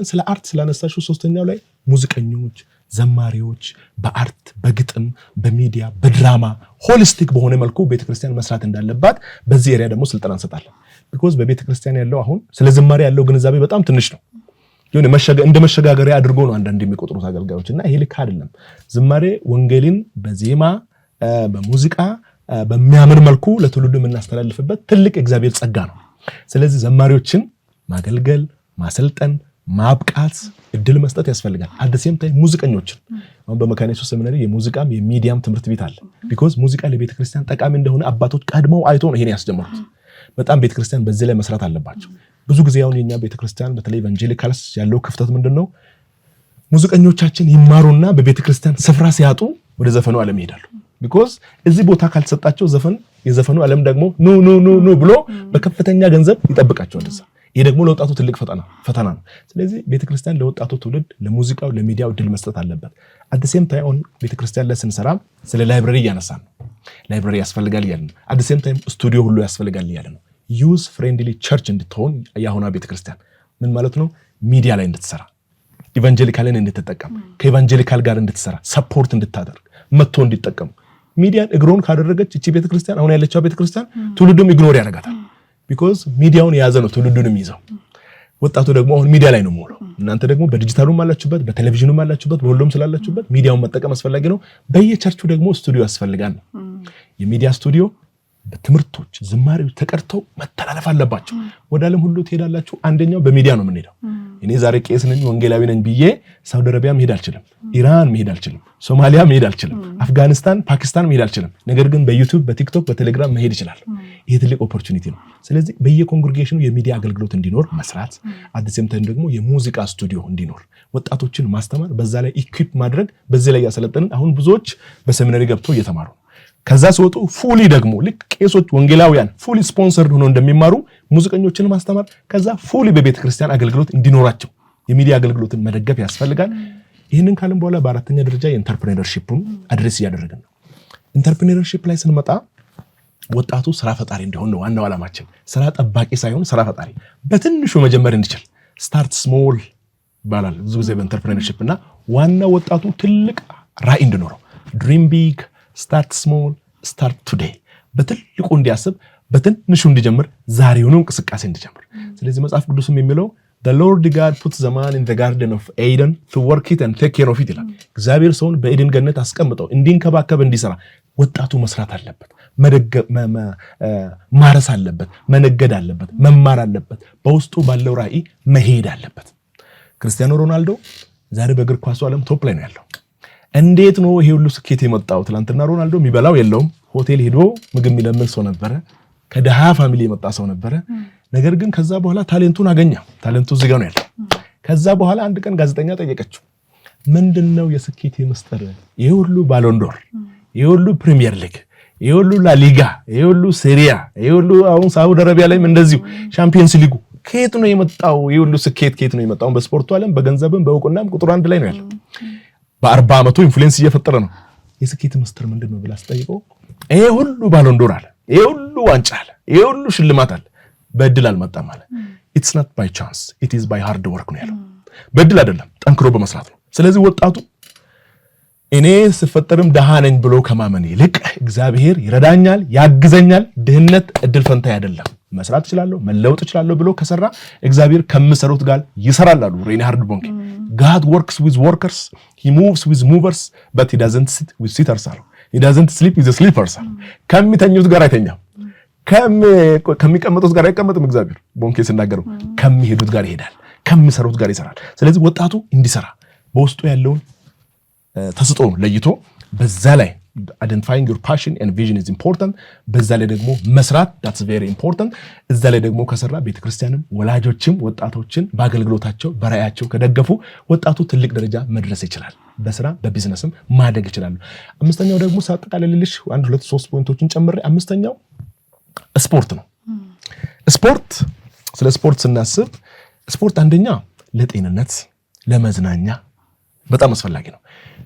እናነሳለን። ስለ አርት ስላነሳሹ ሶስተኛው ላይ ሙዚቀኞች፣ ዘማሪዎች በአርት በግጥም በሚዲያ በድራማ ሆሊስቲክ በሆነ መልኩ ቤተክርስቲያን መስራት እንዳለባት በዚህ ኤሪያ ደግሞ ስልጠና እንሰጣለን። ቢኮዝ በቤተክርስቲያን ያለው አሁን ስለ ዝማሬ ያለው ግንዛቤ በጣም ትንሽ ነው። የሆነ እንደ መሸጋገሪያ አድርጎ ነው አንዳንድ የሚቆጥሩት አገልጋዮች እና ይሄ ልክ አይደለም። ዝማሬ ወንጌልን በዜማ በሙዚቃ በሚያምር መልኩ ለትውልዱ የምናስተላልፍበት ትልቅ እግዚአብሔር ጸጋ ነው። ስለዚህ ዘማሪዎችን ማገልገል፣ ማሰልጠን፣ ማብቃት እድል መስጠት ያስፈልጋል። አደሴም ታይ ሙዚቀኞችን አሁን በመካነ ኢየሱስ ሰሚናሪ የሙዚቃም የሚዲያም ትምህርት ቤት አለ። ቢኮዝ ሙዚቃ ለቤተክርስቲያን ጠቃሚ እንደሆነ አባቶች ቀድመው አይቶ ነው ይሄን ያስጀመሩት። በጣም ቤተክርስቲያን በዚህ ላይ መስራት አለባቸው። ብዙ ጊዜ አሁን የኛ ቤተክርስቲያን በተለይ ኢቫንጀሊካልስ ያለው ክፍተት ምንድነው? ሙዚቀኞቻችን ይማሩና በቤተክርስቲያን ስፍራ ሲያጡ ወደ ዘፈኑ ዓለም ይሄዳሉ። ቢኮዝ እዚህ ቦታ ካልተሰጣቸው የዘፈኑ ዓለም ደግሞ ኑ ብሎ በከፍተኛ ገንዘብ ይጠብቃቸዋል እዛ። ይሄ ደግሞ ለወጣቱ ትልቅ ፈተና ነው። ስለዚህ ቤተክርስቲያን ለወጣቱ ትውልድ ለሙዚቃው ለሚዲያው እድል መስጠት አለበት። አት ሴም ታይም ኦን ቤተክርስቲያን ላይ ስንሰራ ስለ ላይብረሪ እያነሳን ነው። ላይብረሪ ያስፈልጋል እያልን ነው። አት ሴም ታይም ስቱዲዮ ሁሉ ያስፈልጋል እያልን ነው። ዩዝ ፍሬንድሊ ቸርች እንድትሆን ያሁና ቤተክርስቲያን ምን ማለት ነው? ሚዲያ ላይ እንድትሰራ፣ ኢቫንጀሊካልን እንድትጠቀም፣ ከኢቫንጀሊካል ጋር እንድትሰራ፣ ሰፖርት እንድታደርግ፣ መጥቶ እንዲጠቀሙ። ሚዲያን ኢግኖር ካደረገች እቺ ቤተክርስቲያን አሁን ያለችው ቤተክርስቲያን ትውልዱም ኢግኖር ያደርጋታል። ቢኮዝ ሚዲያውን የያዘ ነው ትውልዱንም ይዘው። ወጣቱ ደግሞ አሁን ሚዲያ ላይ ነው የሚውለው። እናንተ ደግሞ በዲጂታሉም አላችሁበት፣ በቴሌቪዥኑም አላችሁበት፣ በሁሉም ስላላችሁበት ሚዲያውን መጠቀም አስፈላጊ ነው። በየቸርቹ ደግሞ ስቱዲዮ ያስፈልጋል። የሚዲያ ስቱዲዮ በትምህርቶች ዝማሬዎች ተቀርተው መተላለፍ አለባቸው። ወደ ዓለም ሁሉ ትሄዳላችሁ። አንደኛው በሚዲያ ነው የምንሄደው። እኔ ዛሬ ቄስ ነኝ ወንጌላዊ ነኝ ብዬ ሳውዲ አረቢያ መሄድ አልችልም፣ ኢራን መሄድ አልችልም፣ ሶማሊያ መሄድ አልችልም፣ አፍጋኒስታን ፓኪስታን መሄድ አልችልም። ነገር ግን በዩቲዩብ በቲክቶክ በቴሌግራም መሄድ ይችላል። ይሄ ትልቅ ኦፖርቹኒቲ ነው። ስለዚህ በየኮንግሪጌሽኑ የሚዲያ አገልግሎት እንዲኖር መስራት፣ አዲስ ሰምተን ደግሞ የሙዚቃ ስቱዲዮ እንዲኖር ወጣቶችን ማስተማር፣ በዛ ላይ ኢኩዊፕ ማድረግ፣ በዚህ ላይ ያሰለጠንን አሁን ብዙዎች በሰሚናሪ ገብተው እየተማሩ ከዛ ሲወጡ ፉሊ ደግሞ ልክ ቄሶች ወንጌላውያን ፉሊ ስፖንሰርድ ሆኖ እንደሚማሩ ሙዚቀኞችን ማስተማር፣ ከዛ ፉሊ በቤተክርስቲያን አገልግሎት እንዲኖራቸው የሚዲያ አገልግሎትን መደገፍ ያስፈልጋል። ይህንን ካልን በኋላ በአራተኛ ደረጃ የኢንተርፕሬነርሺፕን አድሬስ እያደረግን ነው። ኢንተርፕሬነርሺፕ ላይ ስንመጣ ወጣቱ ስራ ፈጣሪ እንዲሆን ነው ዋናው ዓላማችን። ስራ ጠባቂ ሳይሆን ስራ ፈጣሪ በትንሹ መጀመር እንዲችል ስታርት ስሞል ይባላል ብዙ ጊዜ በኢንተርፕሬነርሺፕ እና ዋናው ወጣቱ ትልቅ ራዕይ እንዲኖረው ድሪም ቢግ ስታርት ስሞል ስታርት ቱዴይ በትልቁ እንዲያስብ በትንሹ እንዲጀምር ዛሬውኑ እንቅስቃሴ እንዲጀምር። ስለዚህ መጽሐፍ ቅዱስም የሚለው the Lord God puts the man in the garden of Eden to work it and take care of it ይላል። እግዚአብሔር ሰውን በኤደን ገነት አስቀምጠው እንዲንከባከብ እንዲሰራ። ወጣቱ መስራት አለበት፣ ማረስ አለበት፣ መነገድ አለበት፣ መማር አለበት፣ በውስጡ ባለው ራዕይ መሄድ አለበት። ክርስቲያኖ ሮናልዶ ዛሬ በእግር ኳሱ ዓለም ቶፕ ላይ ነው ያለው። እንዴት ነው ይሄ ሁሉ ስኬት የመጣው? ትላንትና ሮናልዶ የሚበላው የለውም፣ ሆቴል ሄዶ ምግብ የሚለምን ሰው ነበረ፣ ከደሃ ፋሚሊ የመጣ ሰው ነበረ። ነገር ግን ከዛ በኋላ ታሌንቱን አገኘ። ታሌንቱ እዚህ ጋር ነው ያለው። ከዛ በኋላ አንድ ቀን ጋዜጠኛ ጠየቀችው፣ ምንድነው የስኬት ምስጢር? ይሄ ሁሉ ባሎንዶር፣ ይሄ ሁሉ ፕሪሚየር ሊግ፣ ይሄ ሁሉ ላሊጋ፣ ይሄ ሁሉ ሴሪያ፣ ይሄ ሁሉ አሁን ሳውዲ አረቢያ ላይም እንደዚሁ ቻምፒየንስ ሊጉ ከየት ነው የመጣው? ይሄ ሁሉ ስኬት ከየት ነው የመጣው? በስፖርቱ ዓለም በገንዘብም በእውቅናም ቁጥር 1 ላይ ነው ያለው። በ40 ዓመቱ ኢንፍሉዌንስ እየፈጠረ ነው። የስኬት ምስጢር ምንድነው ብላ አስጠይቀው ይሄ ሁሉ ባሎንዶር አለ፣ ይሄ ሁሉ ዋንጫ አለ፣ ይሄ ሁሉ ሽልማት አለ፣ በእድል አልመጣም አለ። it's not by chance, it is by hard work ነው ያለው። በእድል አይደለም፣ ጠንክሮ በመስራት ነው። ስለዚህ ወጣቱ እኔ ስፈጠርም ደሃ ነኝ ብሎ ከማመን ይልቅ እግዚአብሔር ይረዳኛል፣ ያግዘኛል፣ ድህነት እድል ፈንታ አይደለም፣ መስራት እችላለሁ፣ መለወጥ እችላለሁ ብሎ ከሰራ እግዚአብሔር ከምሰሩት ጋር ይሰራል አሉ ሬንሃርድ ቦንኬ። God works with workers, he moves with movers, but he doesn't sit with sitters አሉ። he doesn't sleep with the sleepers አሉ። ከሚተኙት ጋር አይተኛም፣ ከሚቀመጡት ጋር አይቀመጥም። እግዚአብሔር ቦንኬ ሲናገረው ከሚሄዱት ጋር ይሄዳል፣ ከሚሰሩት ጋር ይሰራል። ስለዚህ ወጣቱ እንዲሰራ በውስጡ ያለውን ተስጦ ለይቶ በዛ ላይ identifying your passion and vision is important። በዛ ላይ ደግሞ መስራት that's very important። እዛ ላይ ደግሞ ከሰራ ቤተክርስቲያንም ወላጆችም ወጣቶችን በአገልግሎታቸው በራያቸው ከደገፉ ወጣቱ ትልቅ ደረጃ መድረስ ይችላል። በስራ በቢዝነስም ማደግ ይችላል። አምስተኛው ደግሞ ሳጠቃልልልሽ 1 2 3 ፖይንቶችን ጨምሬ አምስተኛው ስፖርት ነው። ስለ ስፖርት ስናስብ ስፖርት አንደኛ ለጤንነት ለመዝናኛ በጣም አስፈላጊ ነው።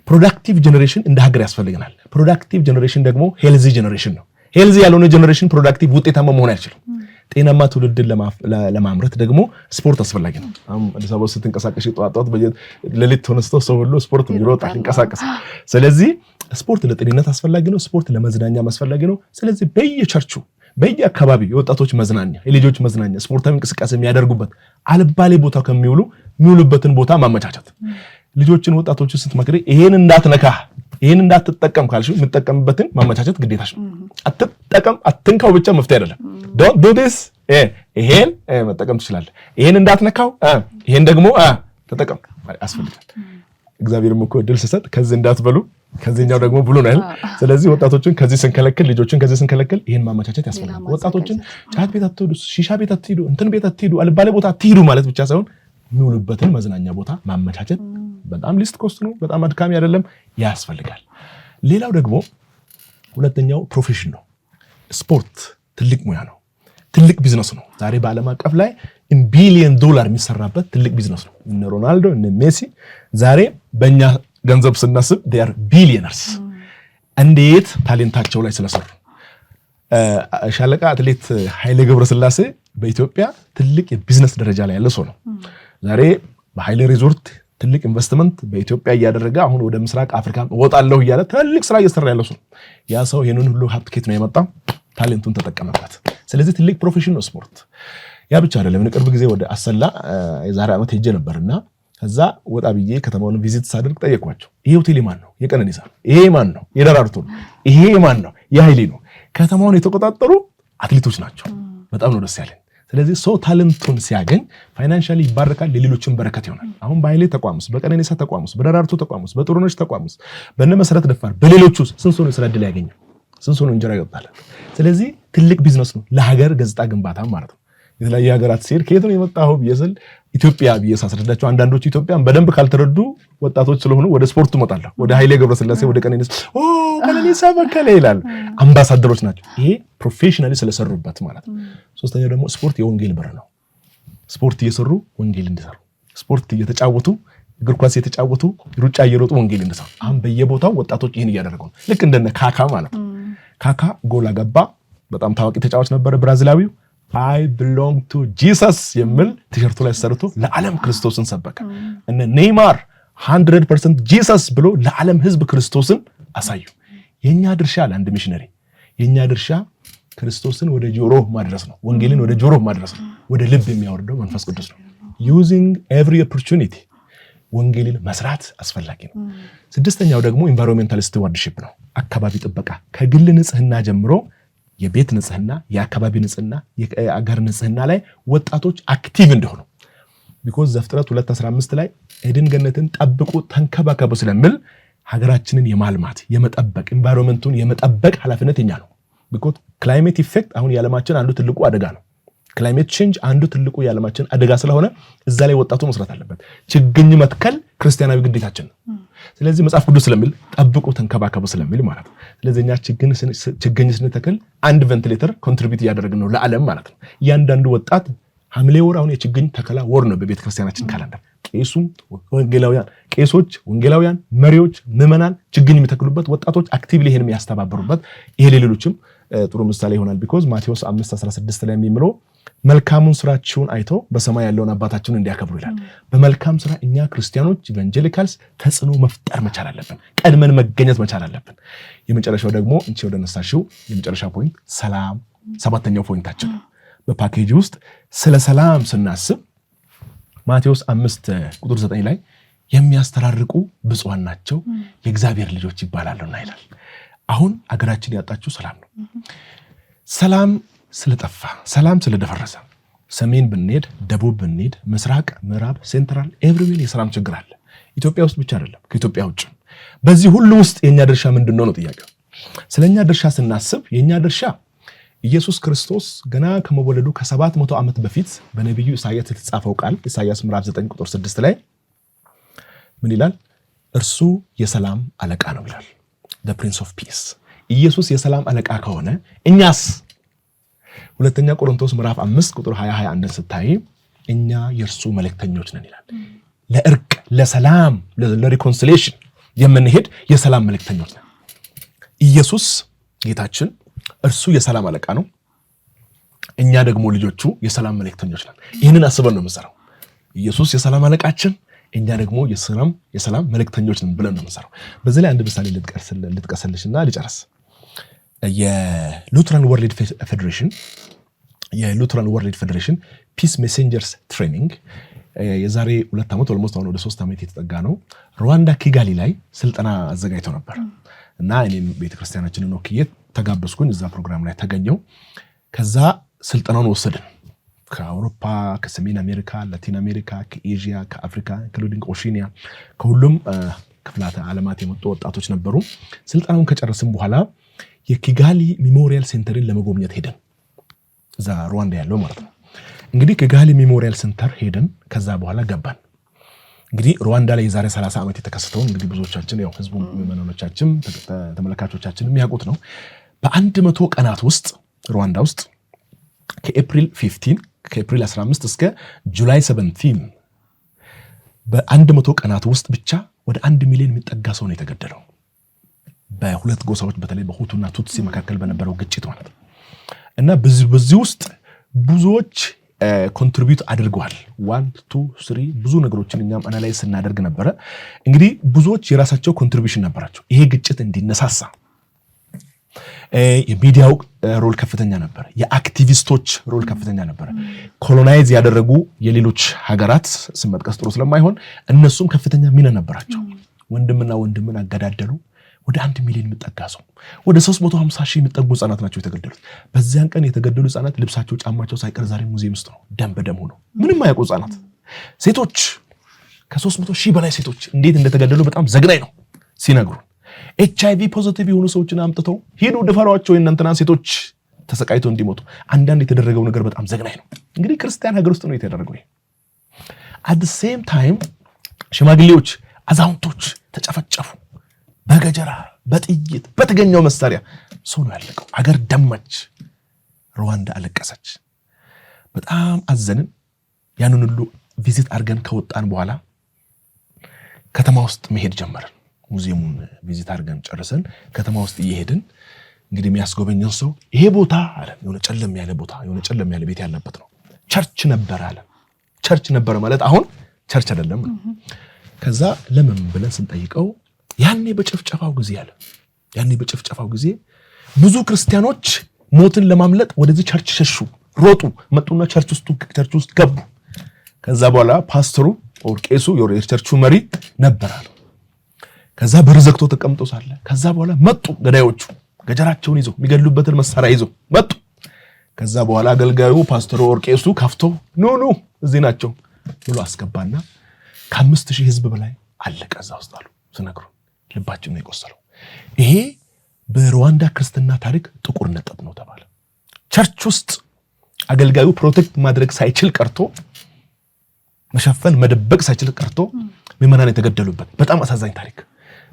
ፕሮዳክቲቭ ጀነሬሽን እንደ ሀገር ያስፈልገናል። ፕሮዳክቲቭ ጀነሬሽን ደግሞ ሄልዚ ጀነሬሽን ነው። ሄልዚ ያልሆነ ጀነሬሽን ፕሮዳክቲቭ ውጤታማ መሆን አይችልም። ጤናማ ትውልድን ለማምረት ደግሞ ስፖርት አስፈላጊ ነው። አሁን አዲስ አበባ ስትንቀሳቀሽ ጧጧት ለሊት ተነስቶ ሰው ሁሉ ስፖርት ይሮጣል ይንቀሳቀሳል። ስለዚህ ስፖርት ለጤንነት አስፈላጊ ነው። ስፖርት ለመዝናኛ አስፈላጊ ነው። ስለዚህ በየቸርቹ በየአካባቢው የወጣቶች መዝናኛ የልጆች መዝናኛ ስፖርታዊ እንቅስቃሴ የሚያደርጉበት አልባሌ ቦታ የሚውሉበትን ቦታ ማመቻቸት ልጆችን ወጣቶችን ስትመክሪ ይሄን እንዳትነካ ይሄን እንዳትጠቀም ካልሽ የምትጠቀምበትን ማመቻቸት ግዴታሽ ነው። አትጠቀም አትንካው ብቻ መፍትሄ አይደለም። don't do this ይሄን መጠቀም ትችላለህ፣ ይሄን እንዳትነካው ይሄን ደግሞ ተጠቀም ያስፈልጋል። እግዚአብሔርም እኮ እድል ሲሰጥ ከዚህ እንዳትበሉ ከዚህኛው ደግሞ ብሉ ነው። ስለዚህ ወጣቶችን ከዚህ ስንከለክል ልጆችን ከዚህ ስንከለክል ይሄን ማመቻቸት ያስፈልጋል። ወጣቶችን ጫት ቤት አትሄዱ፣ ሺሻ ቤት አትሄዱ፣ እንትን ቤት አትሄዱ፣ አልባሌ ቦታ አትሄዱ ማለት ብቻ ሳይሆን የሚውሉበትን መዝናኛ ቦታ ማመቻቸት በጣም ሊስት ኮስት ነው፣ በጣም አድካሚ አይደለም፣ ያስፈልጋል። ሌላው ደግሞ ሁለተኛው ፕሮፌሽን ነው። ስፖርት ትልቅ ሙያ ነው፣ ትልቅ ቢዝነስ ነው። ዛሬ በዓለም አቀፍ ላይ ቢሊየን ዶላር የሚሰራበት ትልቅ ቢዝነስ ነው። እነ ሮናልዶ እነ ሜሲ ዛሬ በእኛ ገንዘብ ስናስብ they are billionaires። እንዴት ታሌንታቸው ላይ ስለሰሩ ሻለቃ አትሌት ኃይሌ ገብረስላሴ በኢትዮጵያ ትልቅ የቢዝነስ ደረጃ ላይ ያለ ሰው ነው። ዛሬ በኃይሌ ሪዞርት ትልቅ ኢንቨስትመንት በኢትዮጵያ እያደረገ አሁን ወደ ምስራቅ አፍሪካ ወጣለሁ እያለ ትልቅ ስራ እየሰራ ያለ ሰው። ያ ሰው ይሄንን ሁሉ ሀብት ከየት ነው የመጣው? ታሌንቱን ተጠቀመበት። ስለዚህ ትልቅ ፕሮፌሽን ነው ስፖርት። ያ ብቻ አይደለም። ቅርብ ጊዜ ወደ አሰላ የዛሬ ዓመት ሄጄ ነበርና ከዛ ወጣ ብዬ ከተማውን ቪዚት ሳደርግ ጠየኳቸው። ይሄ ሆቴል ማን ነው? የቀነኒሳ ነው። ይሄ ማን ነው? የደራርቱ ነው። ይሄ ማን ነው? የኃይሌ ነው። ከተማውን የተቆጣጠሩ አትሌቶች ናቸው። በጣም ነው ደስ ያለኝ። ስለዚህ ሰው ታለንቱን ሲያገኝ ፋይናንሻሊ ይባረካል፣ ለሌሎችም በረከት ይሆናል። አሁን በኃይሌ ተቋም ውስጥ፣ በቀነኒሳ ተቋም ውስጥ፣ በደራርቱ ተቋም ውስጥ፣ በጥሩነሽ ተቋም ውስጥ፣ በእነ መሰረት ደፋር፣ በሌሎቹ ስንት ሰው ነው ስራ ዕድል ያገኘው? ስንት ሰው ነው እንጀራ ይወጣል? ስለዚህ ትልቅ ቢዝነስ ነው፣ ለሀገር ገጽታ ግንባታ ማለት ነው። የተለያየ ሀገራት ሲሄድ ከየት ነው የመጣው ብዬስል ኢትዮጵያ ብዬ ሳስረዳቸው አንዳንዶቹ ኢትዮጵያን በደንብ ካልተረዱ ወጣቶች ስለሆኑ ወደ ስፖርቱ መጣለሁ። ወደ ኃይሌ ገብረስላሴ ወደ ቀነኒሳ በቀለ ይላል። አምባሳደሮች ናቸው። ይሄ ፕሮፌሽናሊ ስለሰሩበት ማለት ነው። ሶስተኛው ደግሞ ስፖርት የወንጌል በር ነው። ስፖርት እየሰሩ ወንጌል እንዲሰሩ፣ ስፖርት እየተጫወቱ እግር ኳስ እየተጫወቱ ሩጫ እየሮጡ ወንጌል እንዲሰሩ። አሁን በየቦታው ወጣቶች ይሄን እያደረጉ ነው። ልክ እንደነ ካካ ማለት ነው። ካካ ጎል አገባ። በጣም ታዋቂ ተጫዋች ነበረ ብራዚላዊው። I belong to Jesus የሚል ቲሸርቱ ላይ ሰርቶ ለዓለም ክርስቶስን ሰበከ። እነ ኔይማር 100% ጂሰስ ብሎ ለዓለም ሕዝብ ክርስቶስን አሳዩ። የኛ ድርሻ ለአንድ ሚሽነሪ የኛ ድርሻ ክርስቶስን ወደ ጆሮ ማድረስ ነው። ወንጌልን ወደ ጆሮ ማድረስ ነው። ወደ ልብ የሚያወርደው መንፈስ ቅዱስ ነው። using every opportunity ወንጌልን መስራት አስፈላጊ ነው። ስድስተኛው ደግሞ ኢንቫይሮንሜንታል ስቲዋርድሺፕ ነው። አካባቢ ጥበቃ ከግል ንጽህና ጀምሮ የቤት ንጽህና፣ የአካባቢ ንጽህና፣ የአገር ንጽህና ላይ ወጣቶች አክቲቭ እንደሆኑ ቢኮዝ ዘፍጥረት 2:15 ላይ ኤድን ገነትን ጠብቁ ተንከባከቡ ስለሚል ሀገራችንን የማልማት የመጠበቅ ኢንቫይሮንመንቱን የመጠበቅ ኃላፊነት የኛ ነው። ቢኮዝ ክላይሜት ኢፌክት አሁን የዓለማችን አንዱ ትልቁ አደጋ ነው። ክላይሜት ቼንጅ አንዱ ትልቁ የዓለማችን አደጋ ስለሆነ እዛ ላይ ወጣቱ መስራት አለበት። ችግኝ መትከል ክርስቲያናዊ ግዴታችን ነው። ስለዚህ መጽሐፍ ቅዱስ ስለሚል ጠብቁ ተንከባከቡ ስለሚል ማለት ነው። ስለዚህ እኛ ችግኝ ስንተክል አንድ ቬንቲሌተር ኮንትሪቢዩት እያደረግን ነው ለዓለም ማለት ነው። እያንዳንዱ ወጣት ሐምሌ ወር አሁን የችግኝ ተከላ ወር ነው በቤተ ክርስቲያናችን ካላንደር። ቄሶች፣ ወንጌላውያን፣ መሪዎች፣ ምዕመናን ችግኝ የሚተክሉበት፣ ወጣቶች አክቲቭሊ ይሄን የሚያስተባብሩበት ይሄ ለሌሎችም ጥሩ ምሳሌ ይሆናል። ቢኮዝ ማቴዎስ 5:16 ላይ የሚምለው መልካሙን ስራችሁን አይተው በሰማይ ያለውን አባታችሁን እንዲያከብሩ ይላል። በመልካም ስራ እኛ ክርስቲያኖች ኢቫንጀሊካልስ ተጽዕኖ መፍጠር መቻል አለብን። ቀድመን መገኘት መቻል አለብን። የመጨረሻው ደግሞ እንቺ ወደ ነሳሽው የመጨረሻ ፖይንት ሰላም፣ ሰባተኛው ፖይንታችን ነው። በፓኬጅ ውስጥ ስለ ሰላም ስናስብ ማቴዎስ 5:9 ላይ የሚያስተራርቁ ብፁዓን ናቸው የእግዚአብሔር ልጆች ይባላሉና ይላል። አሁን አገራችን ያጣችው ሰላም ነው። ሰላም ስለጠፋ፣ ሰላም ስለደፈረሰ፣ ሰሜን ብንሄድ፣ ደቡብ ብንሄድ፣ ምስራቅ፣ ምዕራብ፣ ሴንትራል ኤቭሪዌር የሰላም ችግር አለ። ኢትዮጵያ ውስጥ ብቻ አይደለም፣ ከኢትዮጵያ ውጭ። በዚህ ሁሉ ውስጥ የኛ ድርሻ ምንድነው ነው ጥያቄው። ስለኛ ድርሻ ስናስብ የኛ ድርሻ ኢየሱስ ክርስቶስ ገና ከመወለዱ ከ700 ዓመት በፊት በነቢዩ ኢሳይያስ የተጻፈው ቃል ኢሳይያስ ምዕራፍ 9:6 ላይ ምን ይላል? እርሱ የሰላም አለቃ ነው ይላል። the prince of peace። ኢየሱስ የሰላም አለቃ ከሆነ እኛስ? ሁለተኛ ቆሮንቶስ ምዕራፍ 5:20-21 ስታይ እኛ የእርሱ መልእክተኞች ነን ይላል። ለእርቅ፣ ለሰላም፣ ለሪኮንሲሊየሽን የምንሄድ የሰላም መልእክተኞች ነን። ኢየሱስ ጌታችን እርሱ የሰላም አለቃ ነው። እኛ ደግሞ ልጆቹ የሰላም መልእክተኞች ነን። ይህንን አስበን ነው የምንሰራው። ኢየሱስ የሰላም አለቃችን፣ እኛ ደግሞ የሰላም መልእክተኞች ነን ብለን ነው የምንሰራው። በዚህ ላይ አንድ ምሳሌ ልጥቀስልሽና ልጨርስ። የሉትራን ወርልድ ፌዴሬሽን ፒስ ሜሴንጀርስ ትሬኒንግ የዛሬ 2 ዓመት ኦልሞስት አሁን ወደ 3 ዓመት የተጠጋ ነው። ሩዋንዳ ኪጋሊ ላይ ስልጠና አዘጋጅተው ነበር እና እኔም ቤተክርስቲያናችንን ወክዬ ተጋበዝኩኝ። እዛ ፕሮግራም ላይ ተገኘው። ከዛ ስልጠናውን ወሰድን። ከአውሮፓ፣ ከሰሜን አሜሪካ፣ ላቲን አሜሪካ፣ ከኤዥያ፣ ከአፍሪካ ኢንክሉዲንግ ኦሺኒያ ከሁሉም ክፍላተ ዓለማት የመጡ ወጣቶች ነበሩ። ስልጠናውን ከጨረስን በኋላ የኪጋሊ ሜሞሪያል ሴንተርን ለመጎብኘት ሄደን እዛ ሩዋንዳ ያለው ማለት ነው። እንግዲህ ኪጋሊ ሜሞሪያል ሴንተር ሄደን ከዛ በኋላ ገባን። እንግዲህ ሩዋንዳ ላይ የዛሬ 30 ዓመት የተከሰተውን እንግዲህ ብዙዎቻችን ያው ህዝቡ ምዕመናኖቻችን ተመልካቾቻችን የሚያውቁት ነው። በ100 ቀናት ውስጥ ሩዋንዳ ውስጥ ከኤፕሪል 15 እስከ ጁላይ 17 በ100 ቀናት ውስጥ ብቻ ወደ 1 ሚሊዮን የሚጠጋ ሰው ነው የተገደለው። በሁለት ጎሳዎች በተለይ በሁቱና ቱትሲ መካከል በነበረው ግጭት ማለት ነው። እና በዚህ ውስጥ ብዙዎች ኮንትሪቢዩት አድርገዋል። 1 2 3 ብዙ ነገሮችን እኛም አናላይዝ ስናደርግ ነበረ። እንግዲህ ብዙዎች የራሳቸው ኮንትሪቢዩሽን ነበራቸው። ይሄ ግጭት እንዲነሳሳ የሚዲያው ሮል ከፍተኛ ነበር። የአክቲቪስቶች ሮል ከፍተኛ ነበር። ኮሎናይዝ ያደረጉ የሌሎች ሀገራት ስም መጥቀስ ጥሩ ስለማይሆን እነሱም ከፍተኛ ሚና ነበራቸው። ወንድምና ወንድምን አገዳደሉ። ወደ 1 ሚሊዮን የሚጠጋ ሰው፣ ወደ 350 ሺህ የሚጠጉ ህጻናት ናቸው የተገደሉት። በዚያን ቀን የተገደሉ ህጻናት ልብሳቸው፣ ጫማቸው ሳይቀር ዛሬ ሙዚየም ውስጥ ነው። ደም በደም ሆነው ምንም አያውቁ ህጻናት። ሴቶች ከ300 ሺህ በላይ ሴቶች እንዴት እንደተገደሉ በጣም ዘግናኝ ነው ሲነግሩ። HIV ፖዚቲቭ የሆኑ ሰዎችን አምጥተው ሂዱ ድፈሯቸው የእናንተና ሴቶች ተሰቃይተው እንዲሞቱ። አንዳንድ የተደረገው ነገር በጣም ዘግናኝ ነው። እንግዲህ ክርስቲያን ሀገር ውስጥ ነው የተደረገው። at the same time ሽማግሌዎች፣ አዛውንቶች ተጨፈጨፉ። በገጀራ፣ በጥይት፣ በተገኘው መሳሪያ ሰው ነው ያለቀው። ሀገር ደማች። ሩዋንዳ አለቀሰች። በጣም አዘንን። ያንን ሁሉ ቪዚት አድርገን ከወጣን በኋላ ከተማ ውስጥ መሄድ ጀመርን። ሙዚየሙን ቪዚት አድርገን ጨርሰን ከተማ ውስጥ እየሄድን እንግዲህ የሚያስጎበኘን ሰው ይሄ ቦታ አለ የሆነ ጨለም ያለ ቦታ፣ የሆነ ጨለም ያለ ቤት ያለበት ነው። ቸርች ነበር አለ። ቸርች ነበር ማለት አሁን ቸርች አይደለም ነው። ከዛ ለምን ብለን ስንጠይቀው ያኔ በጭፍጨፋው ጊዜ ብዙ ክርስቲያኖች ሞትን ለማምለጥ ወደዚህ ቸርች ሸሹ፣ ሮጡ፣ መጡና ቸርች ውስጥ ገቡ። ከዛ በኋላ ፓስተሩ ኦር ቄሱ የቸርቹ መሪ ነበር አለ። ከዛ በር ዘግቶ ተቀምጦ ሳለ ከዛ በኋላ መጡ ገዳዮቹ፣ ገጀራቸውን ይዘው የሚገሉበትን መሳሪያ ይዘው መጡ። ከዛ በኋላ አገልጋዩ ፓስተሩ ኦር ቄሱ ከፍቶ ኑ እዚህ ናቸው ብሎ አስገባና ከ5000 ህዝብ በላይ አለቀ እዛ ውስጥ አሉ ሲነግሩ። ልባችን ነው የቆሰለው። ይሄ በሩዋንዳ ክርስትና ታሪክ ጥቁር ነጥብ ነው ተባለ። ቸርች ውስጥ አገልጋዩ ፕሮቴክት ማድረግ ሳይችል ቀርቶ፣ መሸፈን መደበቅ ሳይችል ቀርቶ ምዕመናን የተገደሉበት በጣም አሳዛኝ ታሪክ።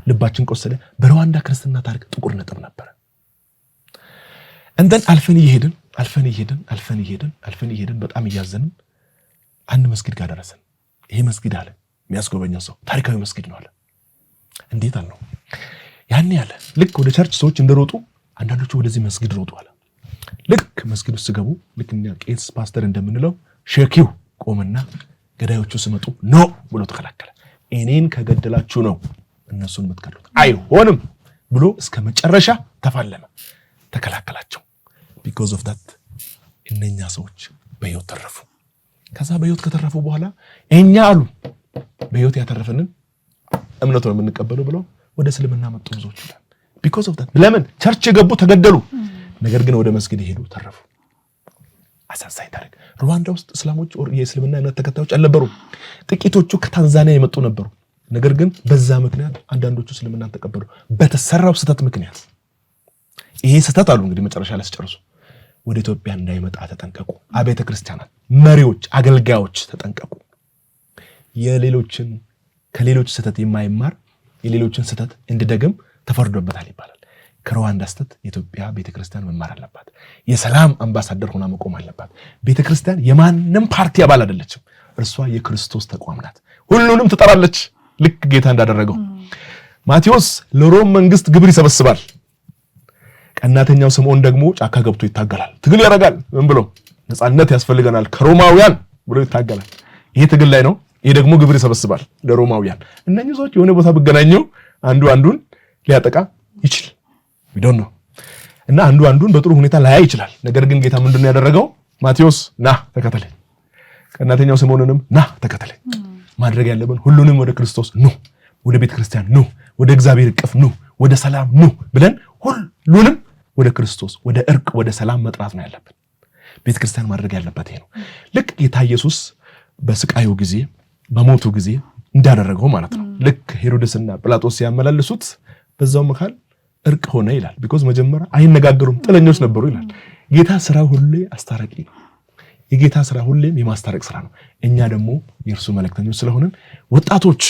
ልባችን ቆሰለ። በሩዋንዳ ክርስትና ታሪክ ጥቁር ነጥብ ነበር። እንደን አልፈን ይሄድን በጣም እያዘንን አንድ መስጊድ ጋር ደረሰን። ይሄ መስጊድ አለ የሚያስጎበኘው ሰው ታሪካዊ መስጊድ ነው አለ። እንዴት አለው? ያኔ አለ ልክ ወደ ቸርች ሰዎች እንደሮጡ አንዳንዶቹ ወደዚህ መስጊድ ሮጡ አለ። ልክ መስጊድ ውስጥ ገቡ። ልክ እኛ ቄስ ፓስተር እንደምንለው ሼኪው ቆመና ገዳዮቹ ሲመጡ ኖ ብሎ ተከላከለ። እኔን ከገደላችሁ ነው እነሱን የምትገሉት፣ አይሆንም ብሎ እስከ መጨረሻ ተፋለመ፣ ተከላከላቸው። because of that እነኛ ሰዎች በህይወት ተረፉ። ከዛ በህይወት ከተረፉ በኋላ እኛ አሉ በህይወት ያተረፈንን እምነቱ ነው የምንቀበለው ብለው ወደ እስልምና መጡ ብዙዎች ይላል። because of that ለምን ቸርች የገቡ ተገደሉ፣ ነገር ግን ወደ መስጊድ ሄዱ ተረፉ። አሳዛኝ ታሪክ። ሩዋንዳ ውስጥ እስላሞች የእስልምና እምነት ተከታዮች አልነበሩ። ጥቂቶቹ ከታንዛኒያ የመጡ ነበሩ። ነገር ግን በዛ ምክንያት አንዳንዶቹ እስልምናን ተቀበሉ። በተሰራው ስህተት ምክንያት ይሄ ስህተት አሉ እንግዲህ መጨረሻ ላይ ሲጨርሱ ወደ ኢትዮጵያ እንዳይመጣ ተጠንቀቁ። አብያተ ክርስቲያናት መሪዎች፣ አገልጋዮች ተጠንቀቁ። ከሌሎች ስህተት የማይማር የሌሎችን ስህተት እንዲደግም ተፈርዶበታል ይባላል። ከሩዋንዳ ስህተት የኢትዮጵያ ቤተክርስቲያን መማር አለባት። የሰላም አምባሳደር ሆና መቆም አለባት። ቤተክርስቲያን የማንም ፓርቲ አባል አይደለችም። እርሷ የክርስቶስ ተቋም ናት። ሁሉንም ትጠራለች ልክ ጌታ እንዳደረገው። ማቴዎስ ለሮም መንግስት ግብር ይሰበስባል። ቀናተኛው ስምዖን ደግሞ ጫካ ገብቶ ይታገላል፣ ትግል ያደርጋል። ምን ብሎ ነፃነት ያስፈልገናል ከሮማውያን ብሎ ይታገላል። ይሄ ትግል ላይ ነው። ይሄ ደግሞ ግብር ይሰበስባል ለሮማውያን። እነኚህ ሰዎች የሆነ ቦታ ብገናኘው አንዱ አንዱን ሊያጠቃ ይችላል ቢዶን ነው እና አንዱ አንዱን በጥሩ ሁኔታ ላይ ይችላል። ነገር ግን ጌታ ምንድነው ያደረገው? ማቴዎስ ና ተከተለኝ፣ ቀናተኛው ስምዖንንም ና ተከተለኝ። ማድረግ ያለብን ሁሉንም ወደ ክርስቶስ ኑ፣ ወደ ቤተ ክርስቲያን ኑ፣ ወደ እግዚአብሔር እቅፍ ኑ፣ ወደ ሰላም ኑ ብለን ሁሉንም ወደ ክርስቶስ ወደ እርቅ ወደ ሰላም መጥራት ነው ያለብን። ቤተ ክርስቲያን ማድረግ ያለበት ይሄ ነው። ልክ ጌታ ኢየሱስ በስቃዩ ጊዜ በሞቱ ጊዜ እንዳደረገው ማለት ነው። ልክ ሄሮድስና ጲላጦስ ሲያመላልሱት በዛው መካል እርቅ ሆነ ይላል። ቢኮዝ መጀመሪያ አይነጋገሩም፣ ጥለኞች ነበሩ ይላል። ጌታ ስራ ሁሌ አስታራቂ ነው። የጌታ ስራ ሁሌም የማስታረቅ ስራ ነው። እኛ ደግሞ የእርሱ መልእክተኞች ስለሆንን ወጣቶች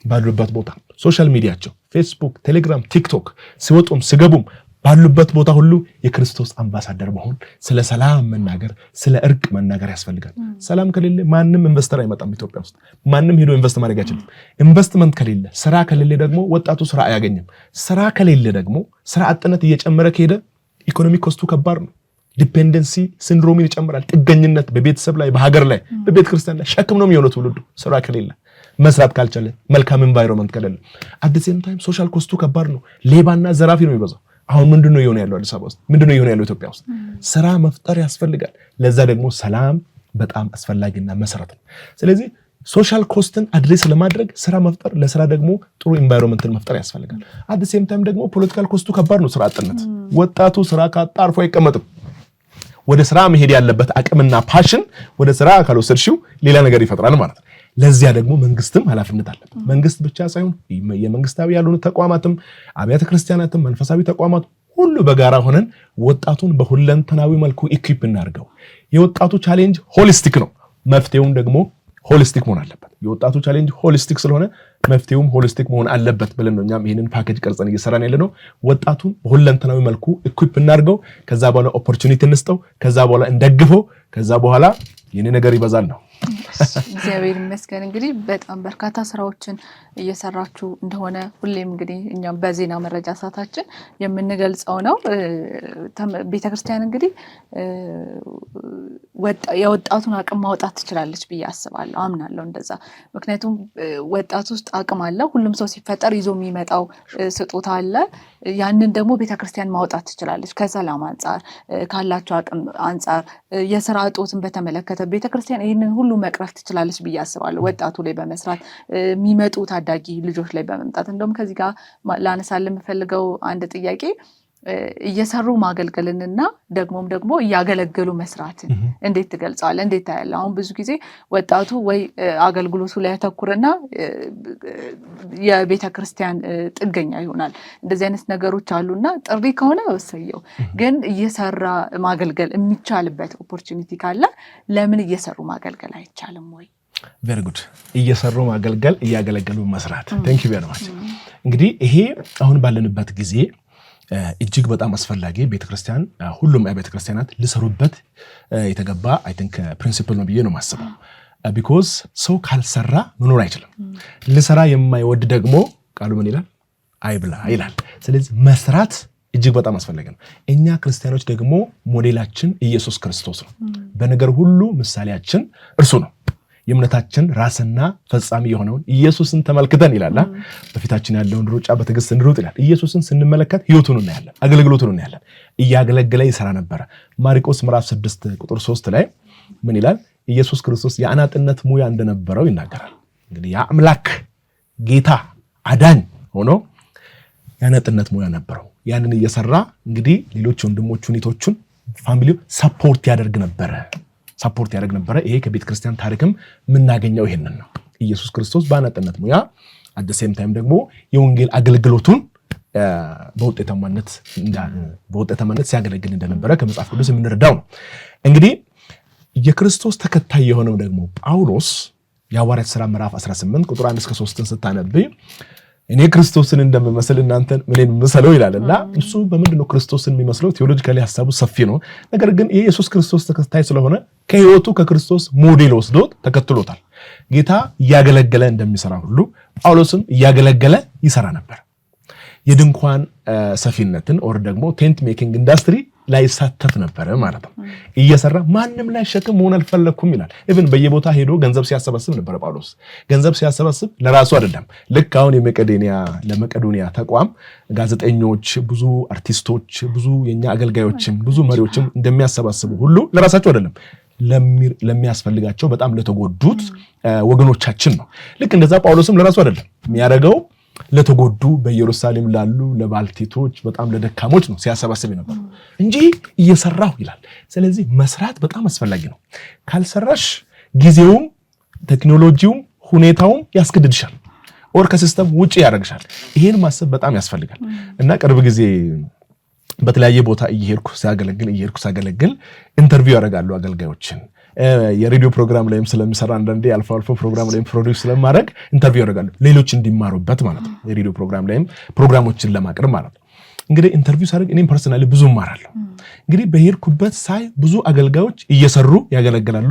ባሉበት ቦታ ሶሻል ሚዲያቸው ፌስቡክ፣ ቴሌግራም፣ ቲክቶክ ሲወጡም ሲገቡም ባሉበት ቦታ ሁሉ የክርስቶስ አምባሳደር መሆን፣ ስለ ሰላም መናገር፣ ስለ እርቅ መናገር ያስፈልጋል። ሰላም ከሌለ ማንም ኢንቨስተር አይመጣም ኢትዮጵያ ውስጥ። ማንም ሄዶ ኢንቨስት ማድረግ አይችልም። ኢንቨስትመንት ከሌለ፣ ስራ ከሌለ ደግሞ ወጣቱ ስራ አያገኝም። ስራ ከሌለ ደግሞ ስራ አጥነት እየጨመረ ከሄደ ኢኮኖሚ ኮስቱ ከባድ ነው። ዲፔንደንሲ ሲንድሮምን ይጨምራል። ጥገኝነት በቤተሰብ ላይ፣ በሀገር ላይ፣ በቤተ ክርስቲያን ላይ ሸክም ነው የሚሆነው ትውልዱ ስራ ከሌለ፣ መስራት ካልቻለ፣ መልካም ኤንቫይሮንመንት ከሌለ። አት ዘ ሴም ታይም ሶሻል ኮስቱ ከባድ ነው። ሌባና ዘራፊ ነው የሚበዛው። አሁን ምንድነው የሆነ ያለው አዲስ አበባ ውስጥ? ምንድነው የሆነ ያለው ኢትዮጵያ ውስጥ? ስራ መፍጠር ያስፈልጋል። ለዛ ደግሞ ሰላም በጣም አስፈላጊና መሰረት ነው። ስለዚህ ሶሻል ኮስትን አድሬስ ለማድረግ ስራ መፍጠር፣ ለስራ ደግሞ ጥሩ ኤንቫይሮንመንትን መፍጠር ያስፈልጋል። አት ዘ ሴም ታይም ደግሞ ፖለቲካል ኮስቱ ከባድ ነው። ስራ አጥነት፣ ወጣቱ ስራ ካጣ አርፎ አይቀመጥም። ወደ ስራ መሄድ ያለበት አቅምና ፓሽን ወደ ስራ ካልወሰድሽው ሌላ ነገር ይፈጥራል ማለት ነው። ለዚያ ደግሞ መንግስትም ኃላፊነት አለበት። መንግስት ብቻ ሳይሆን የመንግስታዊ ያልሆኑ ተቋማትም፣ አብያተ ክርስቲያናትም፣ መንፈሳዊ ተቋማት ሁሉ በጋራ ሆነን ወጣቱን በሁለንተናዊ መልኩ ኢኩዊፕ እናድርገው። የወጣቱ ቻሌንጅ ሆሊስቲክ ነው። መፍትሄውም ደግሞ ሆሊስቲክ መሆን አለበት። የወጣቱ ቻሌንጅ ሆሊስቲክ ስለሆነ መፍትሄውም ሆሊስቲክ መሆን አለበት ብለን ነው እኛም ይሄንን ፓኬጅ ቀርጸን እየሰራን ያለነው። ወጣቱን በሁለንተናዊ መልኩ ኢኩዊፕ እናድርገው። ከዛ በኋላ ኦፖርቹኒቲ እንስጠው። ከዛ በኋላ እንደግፈው። ከዛ በኋላ የኔ ነገር ይበዛል ነው። እግዚአብሔር ይመስገን። እንግዲህ በጣም በርካታ ስራዎችን እየሰራችሁ እንደሆነ ሁሌም እንግዲህ እኛም በዜና መረጃ ሰዓታችን የምንገልጸው ነው። ቤተክርስቲያን እንግዲህ የወጣቱን አቅም ማውጣት ትችላለች ብዬ አስባለሁ፣ አምናለሁ እንደዛ። ምክንያቱም ወጣት ውስጥ አቅም አለ። ሁሉም ሰው ሲፈጠር ይዞ የሚመጣው ስጦታ አለ። ያንን ደግሞ ቤተክርስቲያን ማውጣት ትችላለች። ከሰላም አንጻር ካላቸው አቅም አንጻር፣ የስራ እጦትን በተመለከተ ቤተክርስቲያን ይህንን ሁሉ መቅረፍ ትችላለች ብዬ አስባለሁ። ወጣቱ ላይ በመስራት የሚመጡ ታዳጊ ልጆች ላይ በመምጣት እንደውም ከዚህ ጋር ላነሳል የምፈልገው አንድ ጥያቄ እየሰሩ ማገልገልንና ደግሞ እያገለገሉ መስራትን እንዴት ትገልጻለህ? እንዴት ታያለህ? አሁን ብዙ ጊዜ ወጣቱ ወይ አገልግሎቱ ላይ ያተኩርና የቤተክርስቲያን ጥገኛ ይሆናል። እንደዚህ አይነት ነገሮች አሉና ጥሪ ከሆነ ወሰየው፣ ግን እየሰራ ማገልገል የሚቻልበት ኦፖርቹኒቲ ካለ ለምን እየሰሩ ማገልገል አይቻልም ወይ? ቬሪ ጉድ። እየሰሩ ማገልገል፣ እያገለገሉ መስራት። ቴንክ ዩ ቬሪ ማች። እንግዲህ ይሄ አሁን ባለንበት ጊዜ እጅግ በጣም አስፈላጊ ቤተክርስቲያን፣ ሁሉም ቤተክርስቲያናት ሊሰሩበት የተገባ አይ ቲንክ ፕሪንሲፕል ነው ብዬ ነው የማስበው። ቢኮዝ ሰው ካልሰራ መኖር አይችልም። ልሰራ የማይወድ ደግሞ ቃሉ ምን ይላል? አይብላ ይላል። ስለዚህ መስራት እጅግ በጣም አስፈላጊ ነው። እኛ ክርስቲያኖች ደግሞ ሞዴላችን ኢየሱስ ክርስቶስ ነው። በነገር ሁሉ ምሳሌያችን እርሱ ነው። የእምነታችን ራስና ፈጻሚ የሆነውን ኢየሱስን ተመልክተን ይላል። በፊታችን ያለውን ሩጫ በትዕግስት እንሩጥ ይላል። ኢየሱስን ስንመለከት ህይወቱን እናያለን፣ አገልግሎቱን እናያለን። እያገለገለ ይሰራ ነበረ። ማርቆስ ምዕራፍ 6 ቁጥር 3 ላይ ምን ይላል? ኢየሱስ ክርስቶስ የአናጥነት ሙያ እንደነበረው ይናገራል። እንግዲህ የአምላክ ጌታ አዳኝ ሆኖ የአናጥነት ሙያ ነበረው። ያንን እየሰራ እንግዲህ ሌሎች ወንድሞቹን እህቶቹን ፋሚሊው ሰፖርት ያደርግ ነበረ። ይሄ ከቤተ ክርስቲያን ታሪክም የምናገኘው ይሄንን ነው። ኢየሱስ ክርስቶስ በአናጥነት ሙያ አት ዘ ሴም ታይም ደግሞ የወንጌል አገልግሎቱን በውጤታማነት ሲያገለግል እንደነበረ ከመጽሐፍ ቅዱስ የምንረዳው ነው። እንግዲህ የክርስቶስ ተከታይ የሆነው ደግሞ ጳውሎስ የሐዋርያት ሥራ ምዕራፍ 18 ቁጥር 1 እስከ 3 ስታነብ እኔ ክርስቶስን እንደምመስል እናንተን ምንን ምሰለው ይላልና እሱ በምንድነው ክርስቶስን የሚመስለው? ቴዎሎጂካሊ ሐሳቡ ሰፊ ነው። ነገር ግን የኢየሱስ ክርስቶስ ተከታይ ስለሆነ ከህይወቱ ከክርስቶስ ሞዴል ወስዶት ተከትሎታል። ጌታ እያገለገለ እንደሚሰራ ሁሉ ጳውሎስም እያገለገለ ይሰራ ነበር። የድንኳን ሰፊነትን ኦር ደግሞ ቴንት ሜኪንግ ኢንዱስትሪ ላይ ሳተፍ ነበር ማለት ነው። እየሰራ ማንም ላይ ሸክም መሆን አልፈለኩም ይላል። ኢቭን በየቦታ ሄዶ ገንዘብ ሲያሰባስብ ነበር ጳውሎስ። ገንዘብ ሲያሰባስብ ለራሱ አይደለም። ልክ አሁን ለመቄዶንያ ተቋም ጋዜጠኞች፣ ብዙ አርቲስቶች፣ ብዙ የኛ አገልጋዮችም ብዙ መሪዎችም እንደሚያሰባስቡ ሁሉ ለራሳቸው አይደለም፣ ለሚያስፈልጋቸው በጣም ለተጎዱት ወገኖቻችን ነው። ልክ እንደዛ ጳውሎስም ለራሱ አይደለም የሚያደርገው፣ ለተጎዱ በኢየሩሳሌም ላሉ ለባልቴቶች በጣም ለደካሞች ነው ሲያሰባስብ ነበር እንጂ እየሰራሁ ይላል። ስለዚህ መስራት በጣም አስፈላጊ ነው። ካልሰራሽ ጊዜውም ቴክኖሎጂውም ሁኔታውም ያስገድድሻል፣ ኦር ከሲስተም ውጪ ያደርግሻል። ይሄን ማሰብ በጣም ያስፈልጋል እና ቅርብ ጊዜ በተለያየ ቦታ እየሄድኩ ሳገለግል ኢንተርቪው ያደርጋሉ አገልጋዮችን። የሬዲዮ ፕሮግራም ላይም ስለሚሰራ አንዳንዴ አልፎ ፕሮግራም ላይም ፕሮዲውስ ስለማድረግ ኢንተርቪው ያደርጋሉ፣ ሌሎች እንዲማሩበት ማለት ነው። የሬዲዮ ፕሮግራም ላይም ፕሮግራሞችን ለማቅረብ ማለት ነው። እንግዲህ ኢንተርቪው ሳደርግ እኔም ፐርሰናሊ ብዙ እማራለሁ። እንግዲህ በሄድኩበት ሳይ ብዙ አገልጋዮች እየሰሩ ያገለግላሉ።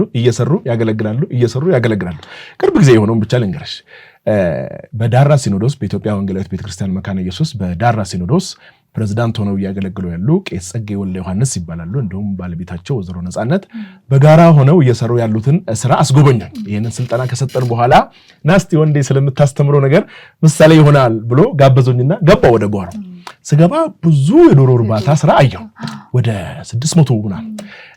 ቅርብ ጊዜ የሆነውን ብቻ ልንገርሽ። በዳራ ሲኖዶስ በኢትዮጵያ ወንጌላዊት ቤተክርስቲያን መካነ ኢየሱስ በዳራ ሲኖዶስ ፕሬዝዳንት ሆነው እያገለግሉ ያሉ ቄስ ጸጌ ወልደ ዮሐንስ ይባላሉ። እንደውም ባለቤታቸው ወይዘሮ ነጻነት በጋራ ሆነው እየሰሩ ያሉትን ስራ አስጎበኙኝ። ይሄንን ስልጠና ከሰጠን በኋላ ናስቲ ወንዴ ስለምታስተምረው ነገር ምሳሌ ይሆናል ብሎ ጋበዞኝና ገባ ወደ ጓሮ። ስገባ ብዙ የዶሮ እርባታ ስራ አየሁ፣ ወደ 600 ምናምን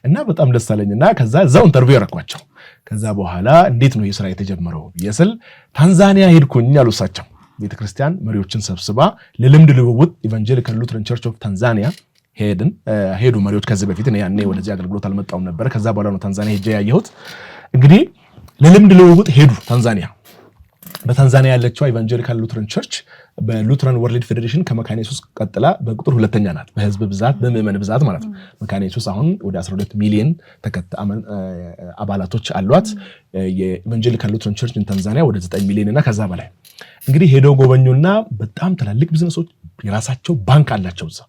እና በጣም ደስ አለኝና ከዛ እዛው ኢንተርቪው ያረኳቸው። ከዛ በኋላ እንዴት ነው የሥራ የተጀመረው ብዬስል ታንዛኒያ ሄድኩኝ አሉ እሳቸው። ቤተክርስቲያን መሪዎችን ሰብስባ ለልምድ ልውውጥ ኢቫንጀሊካል ሉትራን ቸርች ኦፍ ታንዛኒያ ሄዱ መሪዎች። ከዚህ በፊት ያኔ ወደዚህ አገልግሎት አልመጣሁም ነበር። ከዛ በኋላ ነው ታንዛኒያ ሄጄ ያየሁት። እንግዲህ ለልምድ ልውውጥ ሄዱ ታንዛኒያ። በታንዛኒያ ያለችው ኢቫንጀሊካል ሉትራን ቸርች በሉትራን ወርልድ ፌዴሬሽን ከመካነ ኢየሱስ ቀጥላ በቁጥር ሁለተኛ ናት፣ በህዝብ ብዛት በምዕመን ብዛት ማለት ነው። መካነ ኢየሱስ አሁን ወደ 12 ሚሊዮን አባላቶች አሏት። የኢቫንጀሊካል ሉትራን ቸርች ታንዛኒያ ወደ 9 ሚሊዮን እና ከዛ በላይ። እንግዲህ ሄደው ጎበኙና በጣም ትላልቅ ቢዝነሶች፣ የራሳቸው ባንክ አላቸው፣ እዛ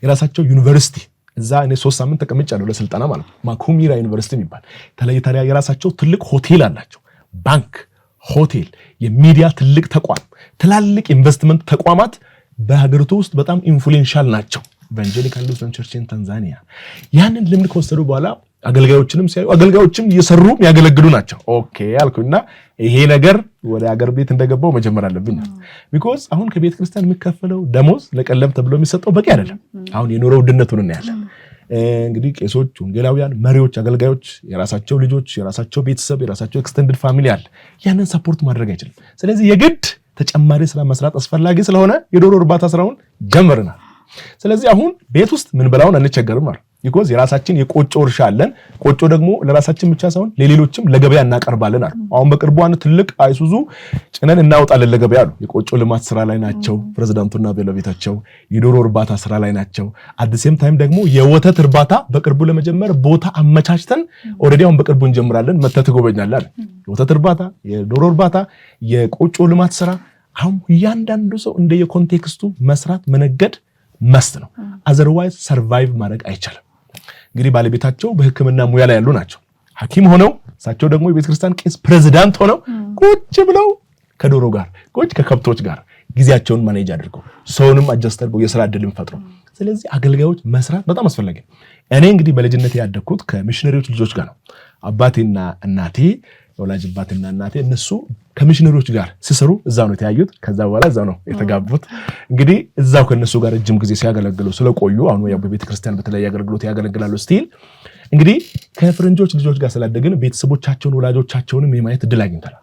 የራሳቸው ዩኒቨርሲቲ፣ እዛ እኔ 3 ሳምንት ተቀምጫለሁ ለስልጠና ማለት ነው። ማኩሚራ ዩኒቨርሲቲ የሚባል ተለይታሪያ የራሳቸው ትልቅ ሆቴል አላቸው፣ ባንክ፣ ሆቴል፣ የሚዲያ ትልቅ ተቋም፣ ትላልቅ ኢንቨስትመንት ተቋማት በሀገሪቱ ውስጥ በጣም ኢንፍሉዌንሻል ናቸው። ኢቫንጀሊካል ሉትራን ቸርች ታንዛኒያ ያንን ልምድ ከወሰዱ በኋላ አገልጋዮችንም ሲያዩ አገልጋዮችም እየሰሩ የሚያገለግሉ ናቸው። ኦኬ አልኩኝና ይሄ ነገር ወደ አገር ቤት እንደገባው መጀመር አለብኝ። ቢኮዝ አሁን ከቤተ ክርስቲያን የሚከፈለው ደሞዝ ለቀለብ ተብሎ የሚሰጠው በቂ አይደለም። አሁን የኑሮ ውድነቱን እናያለን። እንግዲህ ቄሶች፣ ወንጌላውያን፣ መሪዎች፣ አገልጋዮች የራሳቸው ልጆች፣ የራሳቸው ቤተሰብ፣ የራሳቸው ኤክስቴንድድ ፋሚሊ አለ። ያንን ሰፖርት ማድረግ አይችልም። ስለዚህ የግድ ተጨማሪ ስራ መስራት አስፈላጊ ስለሆነ የዶሮ እርባታ ስራውን ጀምረናል። ስለዚህ አሁን ቤት ውስጥ ምን በላውን አንቸገርም ማለት ቢኮዝ የራሳችን የቆጮ እርሻ አለን። ቆጮ ደግሞ ለራሳችን ብቻ ሳይሆን ለሌሎችም ለገበያ እናቀርባለን አሉ። አሁን በቅርቡ አንድ ትልቅ አይሱዙ ጭነን እናወጣለን ለገበያ አሉ። የቆጮ ልማት ስራ ላይ ናቸው ፕሬዝዳንቱና ባለቤታቸው። የዶሮ እርባታ ስራ ላይ ናቸው። አዲስም ታይም ደግሞ የወተት እርባታ በቅርቡ ለመጀመር ቦታ አመቻችተን ኦልሬዲ አሁን በቅርቡ እንጀምራለን። መተህ ትጎበኛለህ አለ። የወተት እርባታ፣ የዶሮ እርባታ፣ የቆጮ ልማት ስራ። አሁን እያንዳንዱ ሰው እንደየኮንቴክስቱ መስራት መነገድ መስት ነው። አዘርዋይዝ ሰርቫይቭ ማድረግ አይቻልም። እንግዲህ ባለቤታቸው በሕክምና ሙያ ላይ ያሉ ናቸው። ሐኪም ሆነው እሳቸው ደግሞ የቤተክርስቲያን ቄስ ፕሬዝዳንት ሆነው ቁጭ ብለው ከዶሮ ጋር ከከብቶች ጋር ጊዜያቸውን ማኔጅ አድርገው ሰውንም አጀስት አድርገው የሥራ ዕድልን ፈጥረው። ስለዚህ አገልጋዮች መስራት በጣም አስፈላጊ ነው። እኔ እንግዲህ በልጅነት ያደግኩት ከሚሽነሪዎች ልጆች ጋር ነው። አባቴና እናቴ ወላጅ አባትና እናቴ እነሱ ከሚሽነሪዎች ጋር ሲሰሩ እዛው ነው የተያዩት። ከዛ በኋላ እዛው ነው የተጋቡት። እንግዲህ እዛው ከነሱ ጋር ረጅም ጊዜ ሲያገለግሉ ስለቆዩ አሁን ያው በቤተክርስቲያን በተለያየ አገልግሎት ያገለግላሉ። ስቲል እንግዲህ ከፍረንጆች ልጆች ጋር ስላደግን ቤተሰቦቻቸውን ወላጆቻቸውንም የማየት እድል አግኝተናል።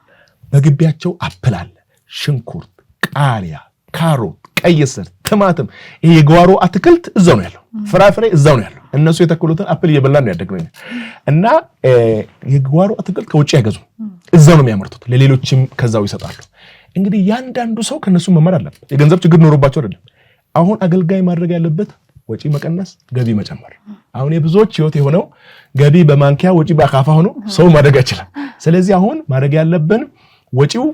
በግቢያቸው አፕል አለ፣ ሽንኩርት፣ ቃሪያ፣ ካሮት፣ ቀይ ስር፣ ቲማቲም፣ ይሄ የጓሮ አትክልት እዛው ነው ያለው። ፍራፍሬ እዛው ነው ያለው። እነሱ የተከሉትን አፕል እየበላን ነው ያደግነው እና የጓሮ አትክልት ከውጭ ያገዙ እዛው ነው የሚያመርቱት። ለሌሎችም ከዛው ይሰጣሉ። እንግዲህ ያንዳንዱ ሰው ከነሱ መማር አለበት። የገንዘብ ችግር ኖሮባቸው አይደለም። አሁን አገልጋይ ማድረግ ያለበት ወጪ መቀነስ፣ ገቢ መጨመር። አሁን የብዙዎች ህይወት የሆነው ገቢ በማንኪያ ወጪ በአካፋ ሆኖ ሰው ማድረግ አይችልም። ስለዚህ አሁን ማድረግ ያለብን ወጪው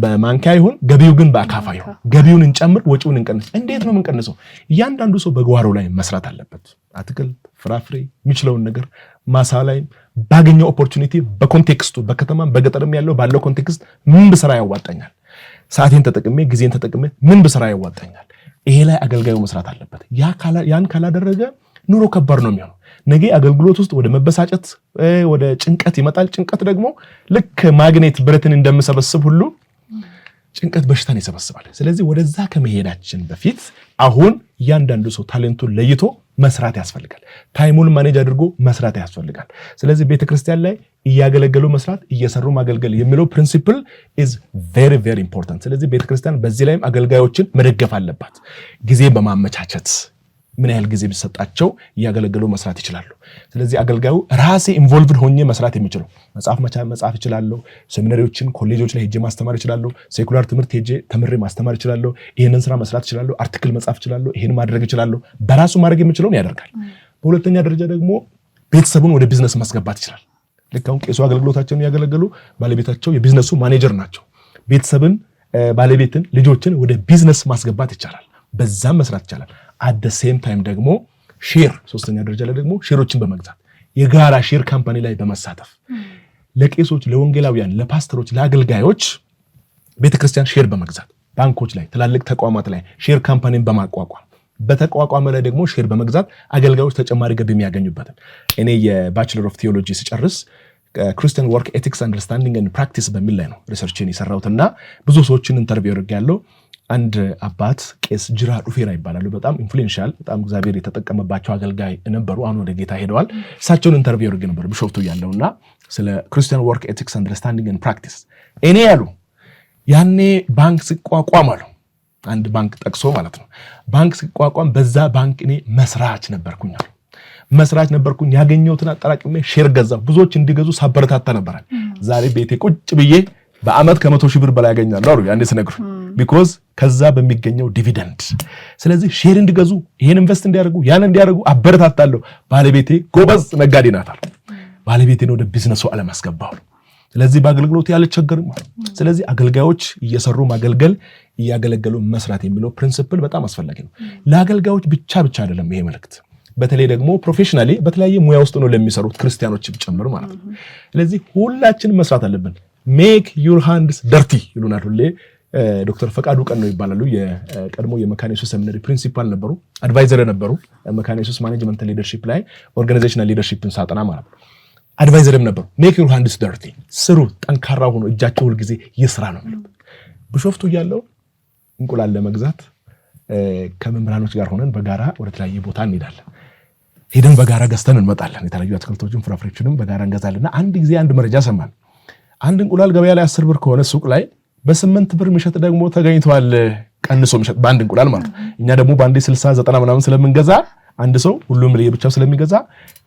በማንኪያ ይሁን፣ ገቢው ግን በአካፋ ይሁን። ገቢውን እንጨምር፣ ወጪውን እንቀንስ። እንዴት ነው የምንቀንሰው? እያንዳንዱ ሰው በጓሮ ላይ መስራት አለበት። አትክልት፣ ፍራፍሬ የሚችለውን ነገር ማሳ ላይ ባገኘው ኦፖርቹኒቲ በኮንቴክስቱ በከተማም በገጠርም ያለው ባለው ኮንቴክስት ምን ብሰራ ያዋጣኛል፣ ሰዓቴን ተጠቅሜ ጊዜን ተጠቅሜ ምን ብሰራ ያዋጣኛል፣ ይሄ ላይ አገልጋዩ መስራት አለበት። ያን ካላደረገ ኑሮ ከባድ ነው የሚሆነው። ነገ አገልግሎት ውስጥ ወደ መበሳጨት ወደ ጭንቀት ይመጣል። ጭንቀት ደግሞ ልክ ማግኔት ብረትን እንደምሰበስብ ሁሉ ጭንቀት በሽታን ይሰበስባል። ስለዚህ ወደዛ ከመሄዳችን በፊት አሁን እያንዳንዱ ሰው ታሌንቱን ለይቶ መስራት ያስፈልጋል። ታይሙን ማኔጅ አድርጎ መስራት ያስፈልጋል። ስለዚህ ቤተክርስቲያን ላይ እያገለገሉ መስራት፣ እየሰሩ ማገልገል የሚለው ፕሪንሲፕል is very very important። ስለዚህ ቤተክርስቲያን በዚህ ላይም አገልጋዮችን መደገፍ አለባት። ጊዜ በማመቻቸት ምን ያህል ጊዜ ቢሰጣቸው እያገለገሉ መስራት ይችላሉ። ስለዚህ አገልጋዩ ራሴ ኢንቮልቭድ ሆኜ መስራት የሚችለው መጽሐፍ ይችላለሁ፣ ሴሚናሪዎችን ኮሌጆች ላይ ሄጄ ማስተማር ይችላለሁ፣ ሴኩላር ትምህርት ሄጄ ተምሬ ማስተማር ይችላለሁ፣ ይሄንን ስራ መስራት ይችላለሁ፣ አርቲክል መጻፍ ይችላለሁ፣ ይሄን ማድረግ ይችላለሁ። በራሱ ማድረግ የሚችለውን ያደርጋል። በሁለተኛ ደረጃ ደግሞ ቤተሰቡን ወደ ቢዝነስ ማስገባት ይችላል። ልክ አሁን ቄሱ አገልግሎታቸውን ያገለገሉ ባለቤታቸው የቢዝነሱ ማኔጀር ናቸው። ቤተሰብን፣ ባለቤትን፣ ልጆችን ወደ ቢዝነስ ማስገባት ይቻላል። በዛም መስራት ይቻላል። at the same time ደግሞ ሼር፣ ሶስተኛ ደረጃ ላይ ደግሞ ሼሮችን በመግዛት የጋራ ሼር ካምፓኒ ላይ በመሳተፍ ለቄሶች፣ ለወንጌላውያን፣ ለፓስተሮች፣ ለአገልጋዮች ቤተክርስቲያን ሼር በመግዛት ባንኮች ላይ፣ ትላልቅ ተቋማት ላይ ሼር ካምፓኒን በማቋቋም በተቋቋመ ላይ ደግሞ ሼር በመግዛት አገልጋዮች ተጨማሪ ገቢ የሚያገኙበትን እኔ የባችለር ኦፍ ቲዮሎጂ ሲጨርስ ክርስቲያን ወርክ ኤቲክስ አንደርስታንዲንግ ኤንድ ፕራክቲስ በሚል ላይ ነው ሪሰርችን የሰራሁትና ብዙ ሰዎችን ኢንተርቪው አድርጌያለሁ። አንድ አባት ቄስ ጅራ ዱፌራ ይባላሉ። በጣም ኢንፍሉዌንሻል፣ በጣም እግዚአብሔር የተጠቀመባቸው አገልጋይ ነበሩ። አሁን ወደ ጌታ ሄደዋል። እሳቸውን ኢንተርቪው አድርጌ ነበር ቢሾፍቱ ያለውና ስለ ክርስቲያን ወርክ ኤቲክስ አንደርስታንዲንግ ኤንድ ፕራክቲስ እኔ ያሉ ያኔ ባንክ ሲቋቋም አሉ፣ አንድ ባንክ ጠቅሶ ማለት ነው። ባንክ ሲቋቋም በዛ ባንክ እኔ መስራች ነበርኩኝ። ያገኘሁትን አጠራቅሜ ሼር ገዛሁ። ብዙዎች እንዲገዙ ሳበረታታ ነበራል። ዛሬ ቤቴ ቁጭ ብዬ በአመት ከ100,000 ብር በላይ ያገኛለሁ አሉ ያኔ ሲነግሩ፣ ቢኮዝ ከዛ በሚገኘው ዲቪደንድ። ስለዚህ ሼር እንዲገዙ፣ ይሄን ኢንቨስት እንዲያደርጉ፣ ያን እንዲያደርጉ አበረታታለሁ። ባለቤቴ ጎበዝ ነጋዴ ናት አሉ። ባለቤቴን ወደ ቢዝነሱ ዓለም አስገባሁ። ስለዚህ በአገልግሎት ያልቸገርም። ስለዚህ አገልጋዮች እየሰሩ ማገልገል፣ እያገለገሉ መስራት የሚለው ፕሪንሲፕል በጣም አስፈላጊ ነው። ለአገልጋዮች ብቻ አይደለም ይሄ መልእክት፣ በተለይ ደግሞ ፕሮፌሽናሊ በተለያየ ሙያ ውስጥ ነው ለሚሰሩት ክርስቲያኖች ጭምር ማለት ነው። ስለዚህ ሁላችንም መስራት አለብን። ሜክ ዩር ሃንድስ ደርቲ ይሉናል ሁሌ። ዶክተር ፈቃዱ ቀን ነው ይባላሉ። የቀድሞ የመካነ ኢየሱስ ሰሚናሪ ፕሪንሲፓል ነበሩ፣ አድቫይዘር ነበሩ። መካነ ኢየሱስ ማኔጅመንት ሊደርሺፕ ላይ ኦርጋናይዜሽናል ሊደርሺፕን ሳጠና ማለት ነው አድቫይዘርም ነበሩ። ሜክ ዩር ሃንድስ ደርቲ፣ ስሩ፣ ጠንካራ ሆኖ እጃቸው ሁል ጊዜ ይስራ ነው የሚሉት። ቢሾፍቱ ያለው እንቁላል ለመግዛት ከመምህራኖች ጋር ሆነን በጋራ ወደ ተለያየ ቦታ እንሄዳለን። ሄደን በጋራ ገዝተን እንመጣለን። የተለያዩ አትክልቶችን ፍራፍሬዎችንም በጋራ እንገዛለንና አንድ ጊዜ አንድ መረጃ ሰማን። አንድ እንቁላል ገበያ ላይ 10 ብር ከሆነ ሱቅ ላይ በ8 ብር ምሸጥ ደግሞ ተገኝቷል። ቀንሶ ምሸጥ በአንድ እንቁላል ማለት ነው። እኛ ደግሞ በአንዴ 60 90 ምናምን ስለምንገዛ አንድ ሰው ሁሉም ለየብቻው ስለሚገዛ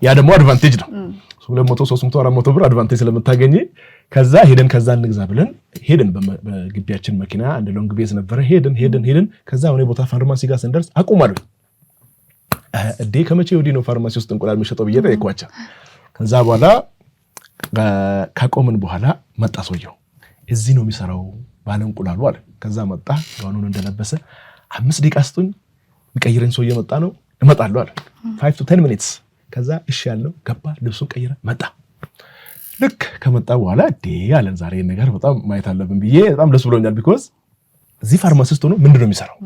ያ ደግሞ አድቫንቴጅ ነው። 200 300 400 ብር አድቫንቴጅ ስለምታገኝ ከዛ ሄደን ከዛ እንግዛ ብለን ሄደን በግቢያችን መኪና አንድ ሎንግ ቤዝ ነበረ። ሄደን ከዛ ወኔ ቦታ ፋርማሲ ጋር ስንደርስ አቁማሉ። እዴ ከመቼ ወዲህ ነው ፋርማሲ ውስጥ እንቁላል የሚሸጠው ብዬ ጠየኳቸው። ከዛ በኋላ ካቆምን በኋላ መጣ ሰውየው። እዚህ ነው የሚሰራው ባለ እንቁላሉ አለ። ከዛ መጣ፣ ጋውኑን እንደለበሰ 5 ደቂቃ ስጡኝ የሚቀይረኝ ሰውዬ መጣ ነው እመጣለሁ አለ። 5 to 10 minutes። ከዛ እሺ ያለው ገባ፣ ልብሱን ቀይረ መጣ። ልክ ከመጣ በኋላ አለን ዛሬ ነገር በጣም ማየት አለብን ብዬ በጣም ደስ ብሎኛል። ቢኮዝ እዚህ ፋርማሲስት ሆኖ ምንድነው የሚሰራው?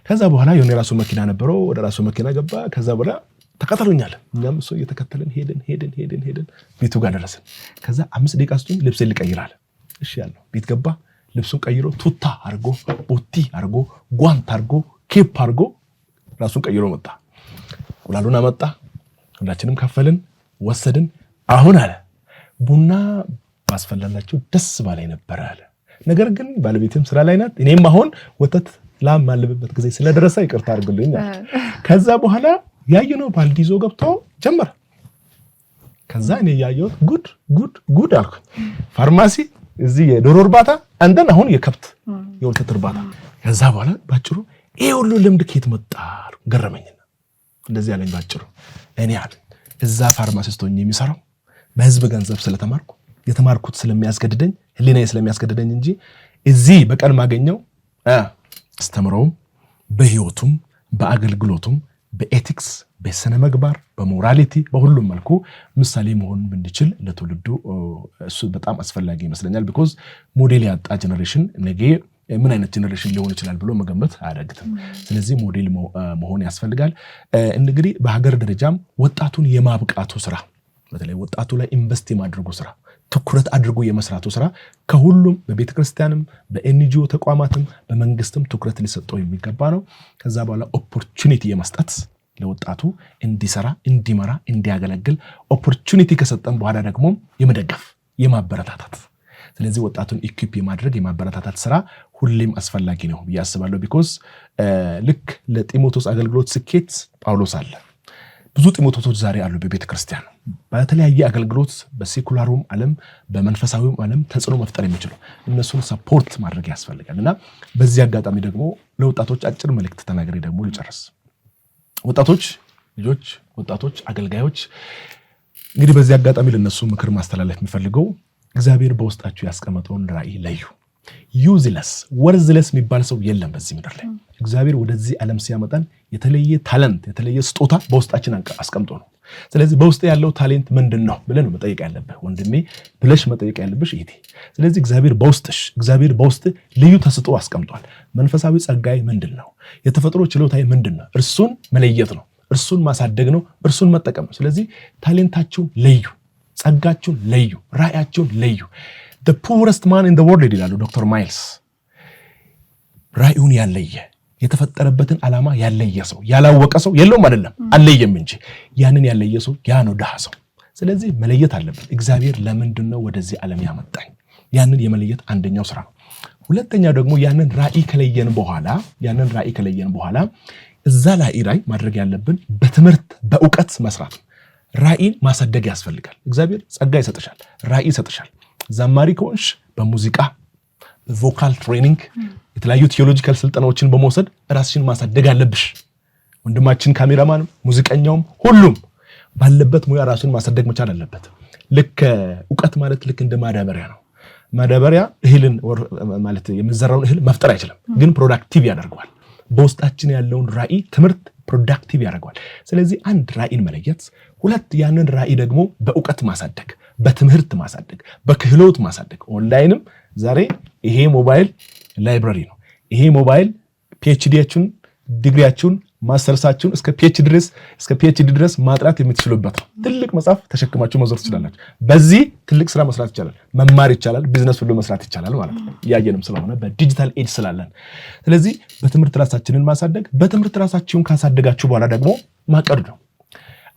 ከዛ በኋላ የሆነ የራሱ መኪና ነበረው፣ ወደ ራሱ መኪና ገባ። ከዛ በኋላ ተከተሉኛል። እኛም ሰው እየተከተልን ሄድን ቤቱ ጋር ደረስን። ከዛ 5 ደቂቃ ስጡኝ ልብሴን ልቀይራል። እሺ ያለው ቤት ገባ፣ ልብሱን ቀይሮ ቱታ አርጎ፣ ቦቲ አርጎ፣ ጓንት አርጎ፣ ኬፕ አርጎ ራሱን ቀይሮ መጣ። እንቁላሉን አመጣ፣ ሁላችንም ከፈልን፣ ወሰድን። አሁን አለ ቡና ባስፈላላችሁ ደስ ባላይ ነበር አለ። ነገር ግን ባለቤቴም ስራ ላይ ናት፣ እኔም አሁን ወተት ላም ማለብበት ጊዜ ስለደረሰ ይቅርታ አድርጉልኝ። ከዛ በኋላ ያየነው ባልዲ ይዞ ገብቶ ጀመረ። ከዛ እኔ ያየሁት ጉድ አልኩ። ፋርማሲ፣ እዚህ የዶሮ እርባታ፣ አንደን አሁን የከብት የወተት እርባታ። ከዛ በኋላ ባጭሩ ይሄ ሁሉ ልምድ ከየት መጣ ገረመኝና እንደዚህ ያለኝ ባጭሩ እኔ አለ እዛ ፋርማሲስት ሆኜ የሚሰራው በህዝብ ገንዘብ ስለተማርኩ የተማርኩት ስለሚያስገድደኝ ህሊናዬ ስለሚያስገድደኝ እንጂ እዚህ በቀን ማገኘው አስተምሮም በህይወቱም በአገልግሎቱም በኤቲክስ በስነ ምግባር በሞራሊቲ በሁሉም መልኩ ምሳሌ መሆን ብንችል ለትውልዱ እሱ በጣም አስፈላጊ ይመስለኛል። ቢኮዝ ሞዴል ያጣ ጀነሬሽን ነገ ምን አይነት ጀነሬሽን ሊሆን ይችላል ብሎ መገመት አያዳግትም። ስለዚህ ሞዴል መሆን ያስፈልጋል። እንግዲህ በሀገር ደረጃም ወጣቱን የማብቃቱ ስራ በተለይ ወጣቱ ላይ ኢንቨስት የማድረጉ ስራ ትኩረት አድርጎ የመስራቱ ስራ ከሁሉም በቤተክርስቲያንም በኤንጂኦ ተቋማትም በመንግስትም ትኩረት ሊሰጠው የሚገባ ነው። ከዛ በኋላ ኦፖርቹኒቲ የመስጠት ለወጣቱ እንዲሰራ እንዲመራ እንዲያገለግል ኦፖርቹኒቲ ከሰጠን በኋላ ደግሞ የመደገፍ የማበረታታት ስለዚህ ወጣቱን ኢኩፕ የማድረግ የማበረታታት ስራ ሁሌም አስፈላጊ ነው ብዬ አስባለሁ። ቢኮዝ ልክ ለጢሞቴዎስ አገልግሎት ስኬት ጳውሎስ አለ። ብዙ ጢሞቴዎሶች ዛሬ አሉ በቤተክርስቲያን በተለያየ አገልግሎት በሴኩላሩም ዓለም በመንፈሳዊም ዓለም ተጽዕኖ መፍጠር የሚችሉ እነሱን ሰፖርት ማድረግ ያስፈልጋልና በዚህ አጋጣሚ ደግሞ ለወጣቶች አጭር መልእክት ተናግሬ ደግሞ ልጨርስ። ወጣቶች ልጆች ወጣቶች አገልጋዮች እንግዲህ በዚህ አጋጣሚ ለነሱ ምክር ማስተላለፍ የሚፈልገው እግዚአብሔር በውስጣችሁ ያስቀመጠውን ራዕይ ለዩ። ዩዝለስ ወርዝለስ የሚባል ሰው የለም በዚህ ምድር ላይ። እግዚአብሔር ወደዚህ ዓለም ሲያመጣን የተለየ ታለንት የተለየ ስጦታ በውስጣችን አስቀምጦ ነው። ስለዚህ በውስጥ ያለው ታሌንት ምንድነው ብለን መጠየቅ ያለብህ ወንድሜ ብለሽ መጠየቅ ያለብሽ እህቴ። ስለዚህ እግዚአብሔር በውስጥ ልዩ ተስጦ አስቀምጧል። መንፈሳዊ ጸጋይ ምንድነው? የተፈጥሮ ችሎታዬ ምንድነው? እርሱን መለየት ነው። እርሱን ማሳደግ ነው። እርሱን መጠቀም ነው። ስለዚህ ታሌንታችሁን ለዩ፣ ጸጋችሁን ለዩ፣ ራዕያችሁን ለዩ። the poorest man in the world ይላሉ ዶክተር ማይልስ። ራዕዩን ያለየ የተፈጠረበትን ዓላማ ያለየ ሰው ያላወቀ ሰው የለውም አይደለም አለየም እንጂ ያንን ያለየ ሰው ያ ነው ድሃ ሰው። ስለዚህ መለየት አለበት። እግዚአብሔር ለምንድነው ወደዚህ ዓለም ያመጣኝ? ያንን የመለየት አንደኛው ስራ ነው። ሁለተኛው ደግሞ ያንን ራዕይ ከለየን በኋላ እዛ ላይ ማድረግ ያለብን በትምህርት በእውቀት መስራት ራዕይን ማሳደግ ያስፈልጋል። እግዚአብሔር ጸጋ ይሰጥሻል፣ ራዕይ ይሰጥሻል። ዘማሪ ከሆንሽ በሙዚቃ ቮካል ትሬኒንግ የተለያዩ ቲዮሎጂካል ስልጠናዎችን በመውሰድ ራስሽን ማሳደግ አለብሽ። ወንድማችን ካሜራማንም ሙዚቀኛውም ሁሉም ባለበት ሙያ ራሱን ማሳደግ መቻል አለበት። ልክ ዕውቀት ማለት ልክ እንደ ማዳበሪያ ነው። ማዳበሪያ እህልን ማለት የሚዘራውን እህል መፍጠር አይችልም፣ ግን ፕሮዳክቲቭ ያደርገዋል። በውስጣችን ያለውን ራዕይ ትምህርት ፕሮዳክቲቭ ያደርገዋል። ስለዚህ አንድ ራዕይን መለየት፣ ሁለት ያንን ራዕይ ደግሞ በእውቀት ማሳደግ፣ በትምህርት ማሳደግ፣ በክህሎት ማሳደግ። ኦንላይንም ዛሬ ይሄ ሞባይል ላይብራሪ ነው። ይሄ ሞባይል ፒኤችዲያችሁን ዲግሪያችሁን ማስተርሳችሁን እስከ ፒኤችዲ ድረስ ማጥራት የምትችሉበት ነው። ትልቅ መጽሐፍ ተሸክማችሁ መዞር ትችላላችሁ። በዚህ ትልቅ ስራ መስራት ይቻላል፣ መማር ይቻላል፣ ቢዝነስ ሁሉ መስራት ይቻላል ማለት ነው። ያየንም ስለሆነ በዲጂታል ኤጅ ስላለን፣ ስለዚህ በትምህርት ራሳችንን ማሳደግ፣ በትምህርት ራሳችሁን ካሳደጋችሁ በኋላ ደግሞ ማቀድ ነው።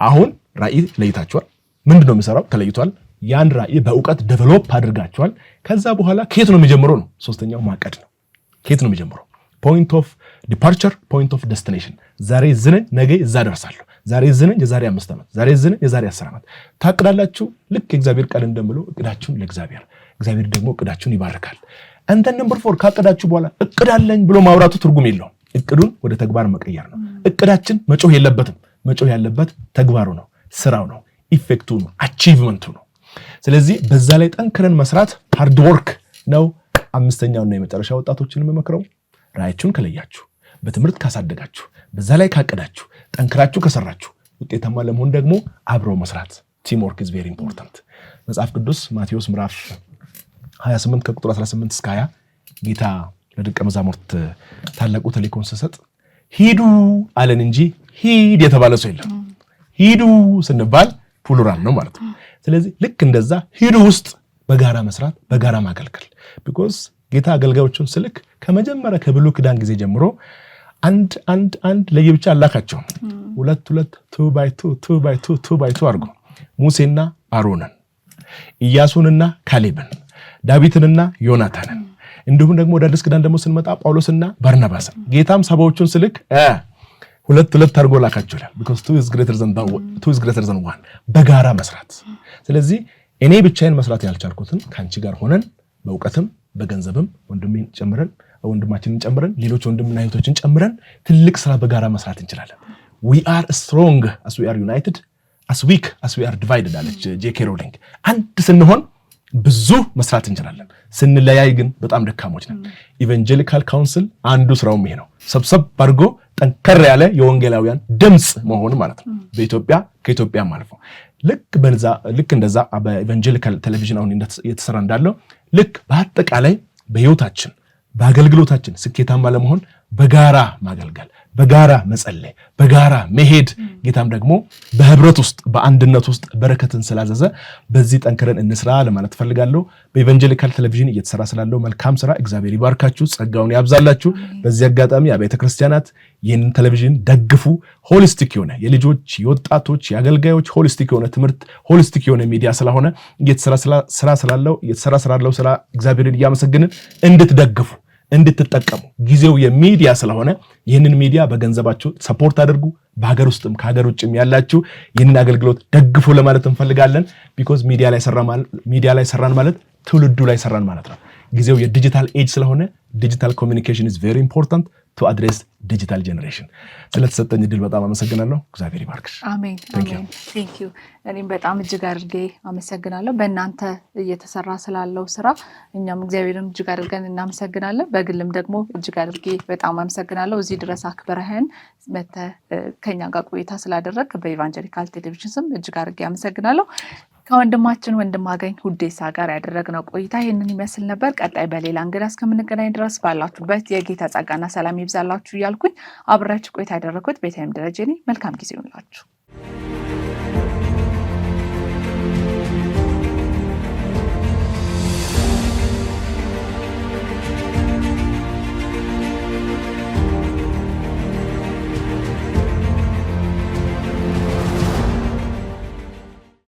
አሁን ራዕይ ለይታችኋል። ምንድነው የሚሰራው? ተለይቷል። ያን ራዕይ በእውቀት ዴቨሎፕ አድርጋችኋል። ከዛ በኋላ ከየት ነው የሚጀምረው ነው? ሶስተኛው ማቀድ ነው። ከየት ነው የሚጀምረው? ፖይንት ኦፍ ዲፓርቸር፣ ፖይንት ኦፍ ዴስቲኔሽን። ዛሬ ዝነኝ ነገ እዛ ደርሳለሁ። ዛሬ ዝነኝ የዛሬ 5 ዓመት፣ ዛሬ ዝነኝ የዛሬ 10 ዓመት ታቅዳላችሁ። ልክ የእግዚአብሔር ቃል እንደምለው እቅዳችሁን ለእግዚአብሔር፣ እግዚአብሔር ደግሞ እቅዳችሁን ይባርካል። አንተ ነምበር 4 ካቀዳችሁ በኋላ እቅዳለኝ ብሎ ማውራቱ ትርጉም የለውም። እቅዱን ወደ ተግባር መቀየር ነው። እቅዳችን መጮህ የለበትም። መጮህ ያለበት ተግባሩ ነው፣ ስራው ነው፣ ኢፌክቱ ነው፣ አቺቭመንቱ ነው። ስለዚህ በዛ ላይ ጠንክረን መስራት ሃርድ ወርክ ነው። አምስተኛውና የመጨረሻ ወጣቶችን የምመክረው ራዕያችሁን ከለያችሁ፣ በትምህርት ካሳደጋችሁ፣ በዛ ላይ ካቀዳችሁ፣ ጠንክራችሁ ከሰራችሁ ውጤታማ ለመሆን ደግሞ አብሮ መስራት ቲም ወርክ ኢዝ ቬሪ ኢምፖርታንት። መጽሐፍ ቅዱስ ማቴዎስ ምዕራፍ 28 ከቁጥር 18 እስከ 20 ጌታ ለደቀ መዛሙርት ታላቁ ተልእኮን ሲሰጥ ሂዱ አለን እንጂ ሂድ የተባለ ሰው የለም። ሂዱ ስንባል ፕሉራል ነው ማለት ነው። ስለዚህ ልክ እንደዛ ሂዱ ውስጥ በጋራ መስራት በጋራ ማገልገል። ቢኮዝ ጌታ አገልጋዮቹን ስልክ ከመጀመሪያ ከብሉይ ኪዳን ጊዜ ጀምሮ አንድ ለየብቻ አላካቸው። 2 2 2 by 2 አድርጎ ሙሴና አሮንን፣ ኢያሱንና ካሌብን፣ ዳዊትንና ዮናታንን እንዲሁም ደግሞ ወደ አዲስ ኪዳን ደግሞ ስንመጣ ጳውሎስና ባርናባስን ጌታም ሰባዎቹን ስልክ 2 አድርጎ ላካቸው ይላል። because 2 is greater than 1 በጋራ መስራት። ስለዚህ እኔ ብቻዬን መስራት ያልቻልኩትን ካንቺ ጋር ሆነን በእውቀትም በገንዘብም ወንድማችንን ጨምረን ሌሎች ወንድምና እህቶችን ጨምረን ትልቅ ስራ በጋራ መስራት እንችላለን። we are strong as we are united, as weak as we are divided አለች ጄኬ ሮሊንግ። አንድ ስንሆን ብዙ መስራት እንችላለን፣ ስንለያይ ግን በጣም ደካሞች ነን። ኢቫንጀሊካል ካውንስል አንዱ ስራውም ይሄ ነው። ሰብሰብ አድርጎ ጠንከር ያለ የወንጌላውያን ድምጽ መሆን ማለት ነው። በኢትዮጵያ ከኢትዮጵያም አልፎ ልክ እንደዛ በኢቫንጀሊካል ቴሌቪዥን አሁን እየተሰራ እንዳለው ልክ በአጠቃላይ በህይወታችን በአገልግሎታችን ስኬታማ ለመሆን በጋራ ማገልገል፣ በጋራ መጸለይ፣ በጋራ መሄድ ጌታም ደግሞ በህብረት ውስጥ በአንድነት ውስጥ በረከትን ስላዘዘ በዚህ ጠንክረን እንስራ ለማለት ፈልጋለሁ። በኢቫንጀሊካል ቴሌቪዥን እየተሰራ ስላለው መልካም ስራ እግዚአብሔር ይባርካችሁ፣ ጸጋውን ያብዛላችሁ። በዚህ አጋጣሚ አብያተ ክርስቲያናት ይህንን ቴሌቪዥን ደግፉ። ሆሊስቲክ የሆነ የልጆች የወጣቶች የአገልጋዮች ሆሊስቲክ የሆነ ትምህርት ሆሊስቲክ የሆነ ሚዲያ ስለሆነ እየተሰራ ስላለው ስራ እግዚአብሔርን እያመሰግንን እንድትደግፉ እንድትጠቀሙ ጊዜው የሚዲያ ስለሆነ ይህንን ሚዲያ በገንዘባችሁ ሰፖርት አድርጉ። በሀገር ውስጥም ከሀገር ውጭም ያላችሁ ይህንን አገልግሎት ደግፉ ለማለት እንፈልጋለን። ቢኮዝ ሚዲያ ላይ ሰራን ማለት ትውልዱ ላይ ሰራን ማለት ነው። ጊዜው የዲጂታል ኤጅ ስለሆነ ዲጂታል ኮሚኒኬሽን is very important to address digital generation። ስለተሰጠኝ እድል በጣም አመሰግናለሁ። እግዚአብሔር ይባርክሽ። አሜን አሜን። ቴንክ ዩ። እኔም በጣም እጅግ አድርጌ አመሰግናለሁ በእናንተ እየተሰራ ስላለው ስራ። እኛም እግዚአብሔርን እጅግ አድርገን እናመሰግናለን። በግልም ደግሞ እጅግ አድርጌ በጣም አመሰግናለሁ። እዚህ ድረስ አክብረህን መተህ ከኛ ጋር ቆይታ ስላደረግ በኢቫንጀሊካል ቴሌቪዥን ስም እጅግ አድርጌ አመሰግናለሁ። ከወንድማችን ወንድማገኝ ሁዴሳ ጋር ያደረግነው ቆይታ ይህንን ይመስል ነበር። ቀጣይ በሌላ እንግዳ እስከምንገናኝ ድረስ ባላችሁበት የጌታ ጸጋና ሰላም ይብዛላችሁ እያልኩኝ አብራችሁ ቆይታ ያደረኩት ቤተልሔም ደረጀ ነኝ። መልካም ጊዜ ይሁንላችሁ።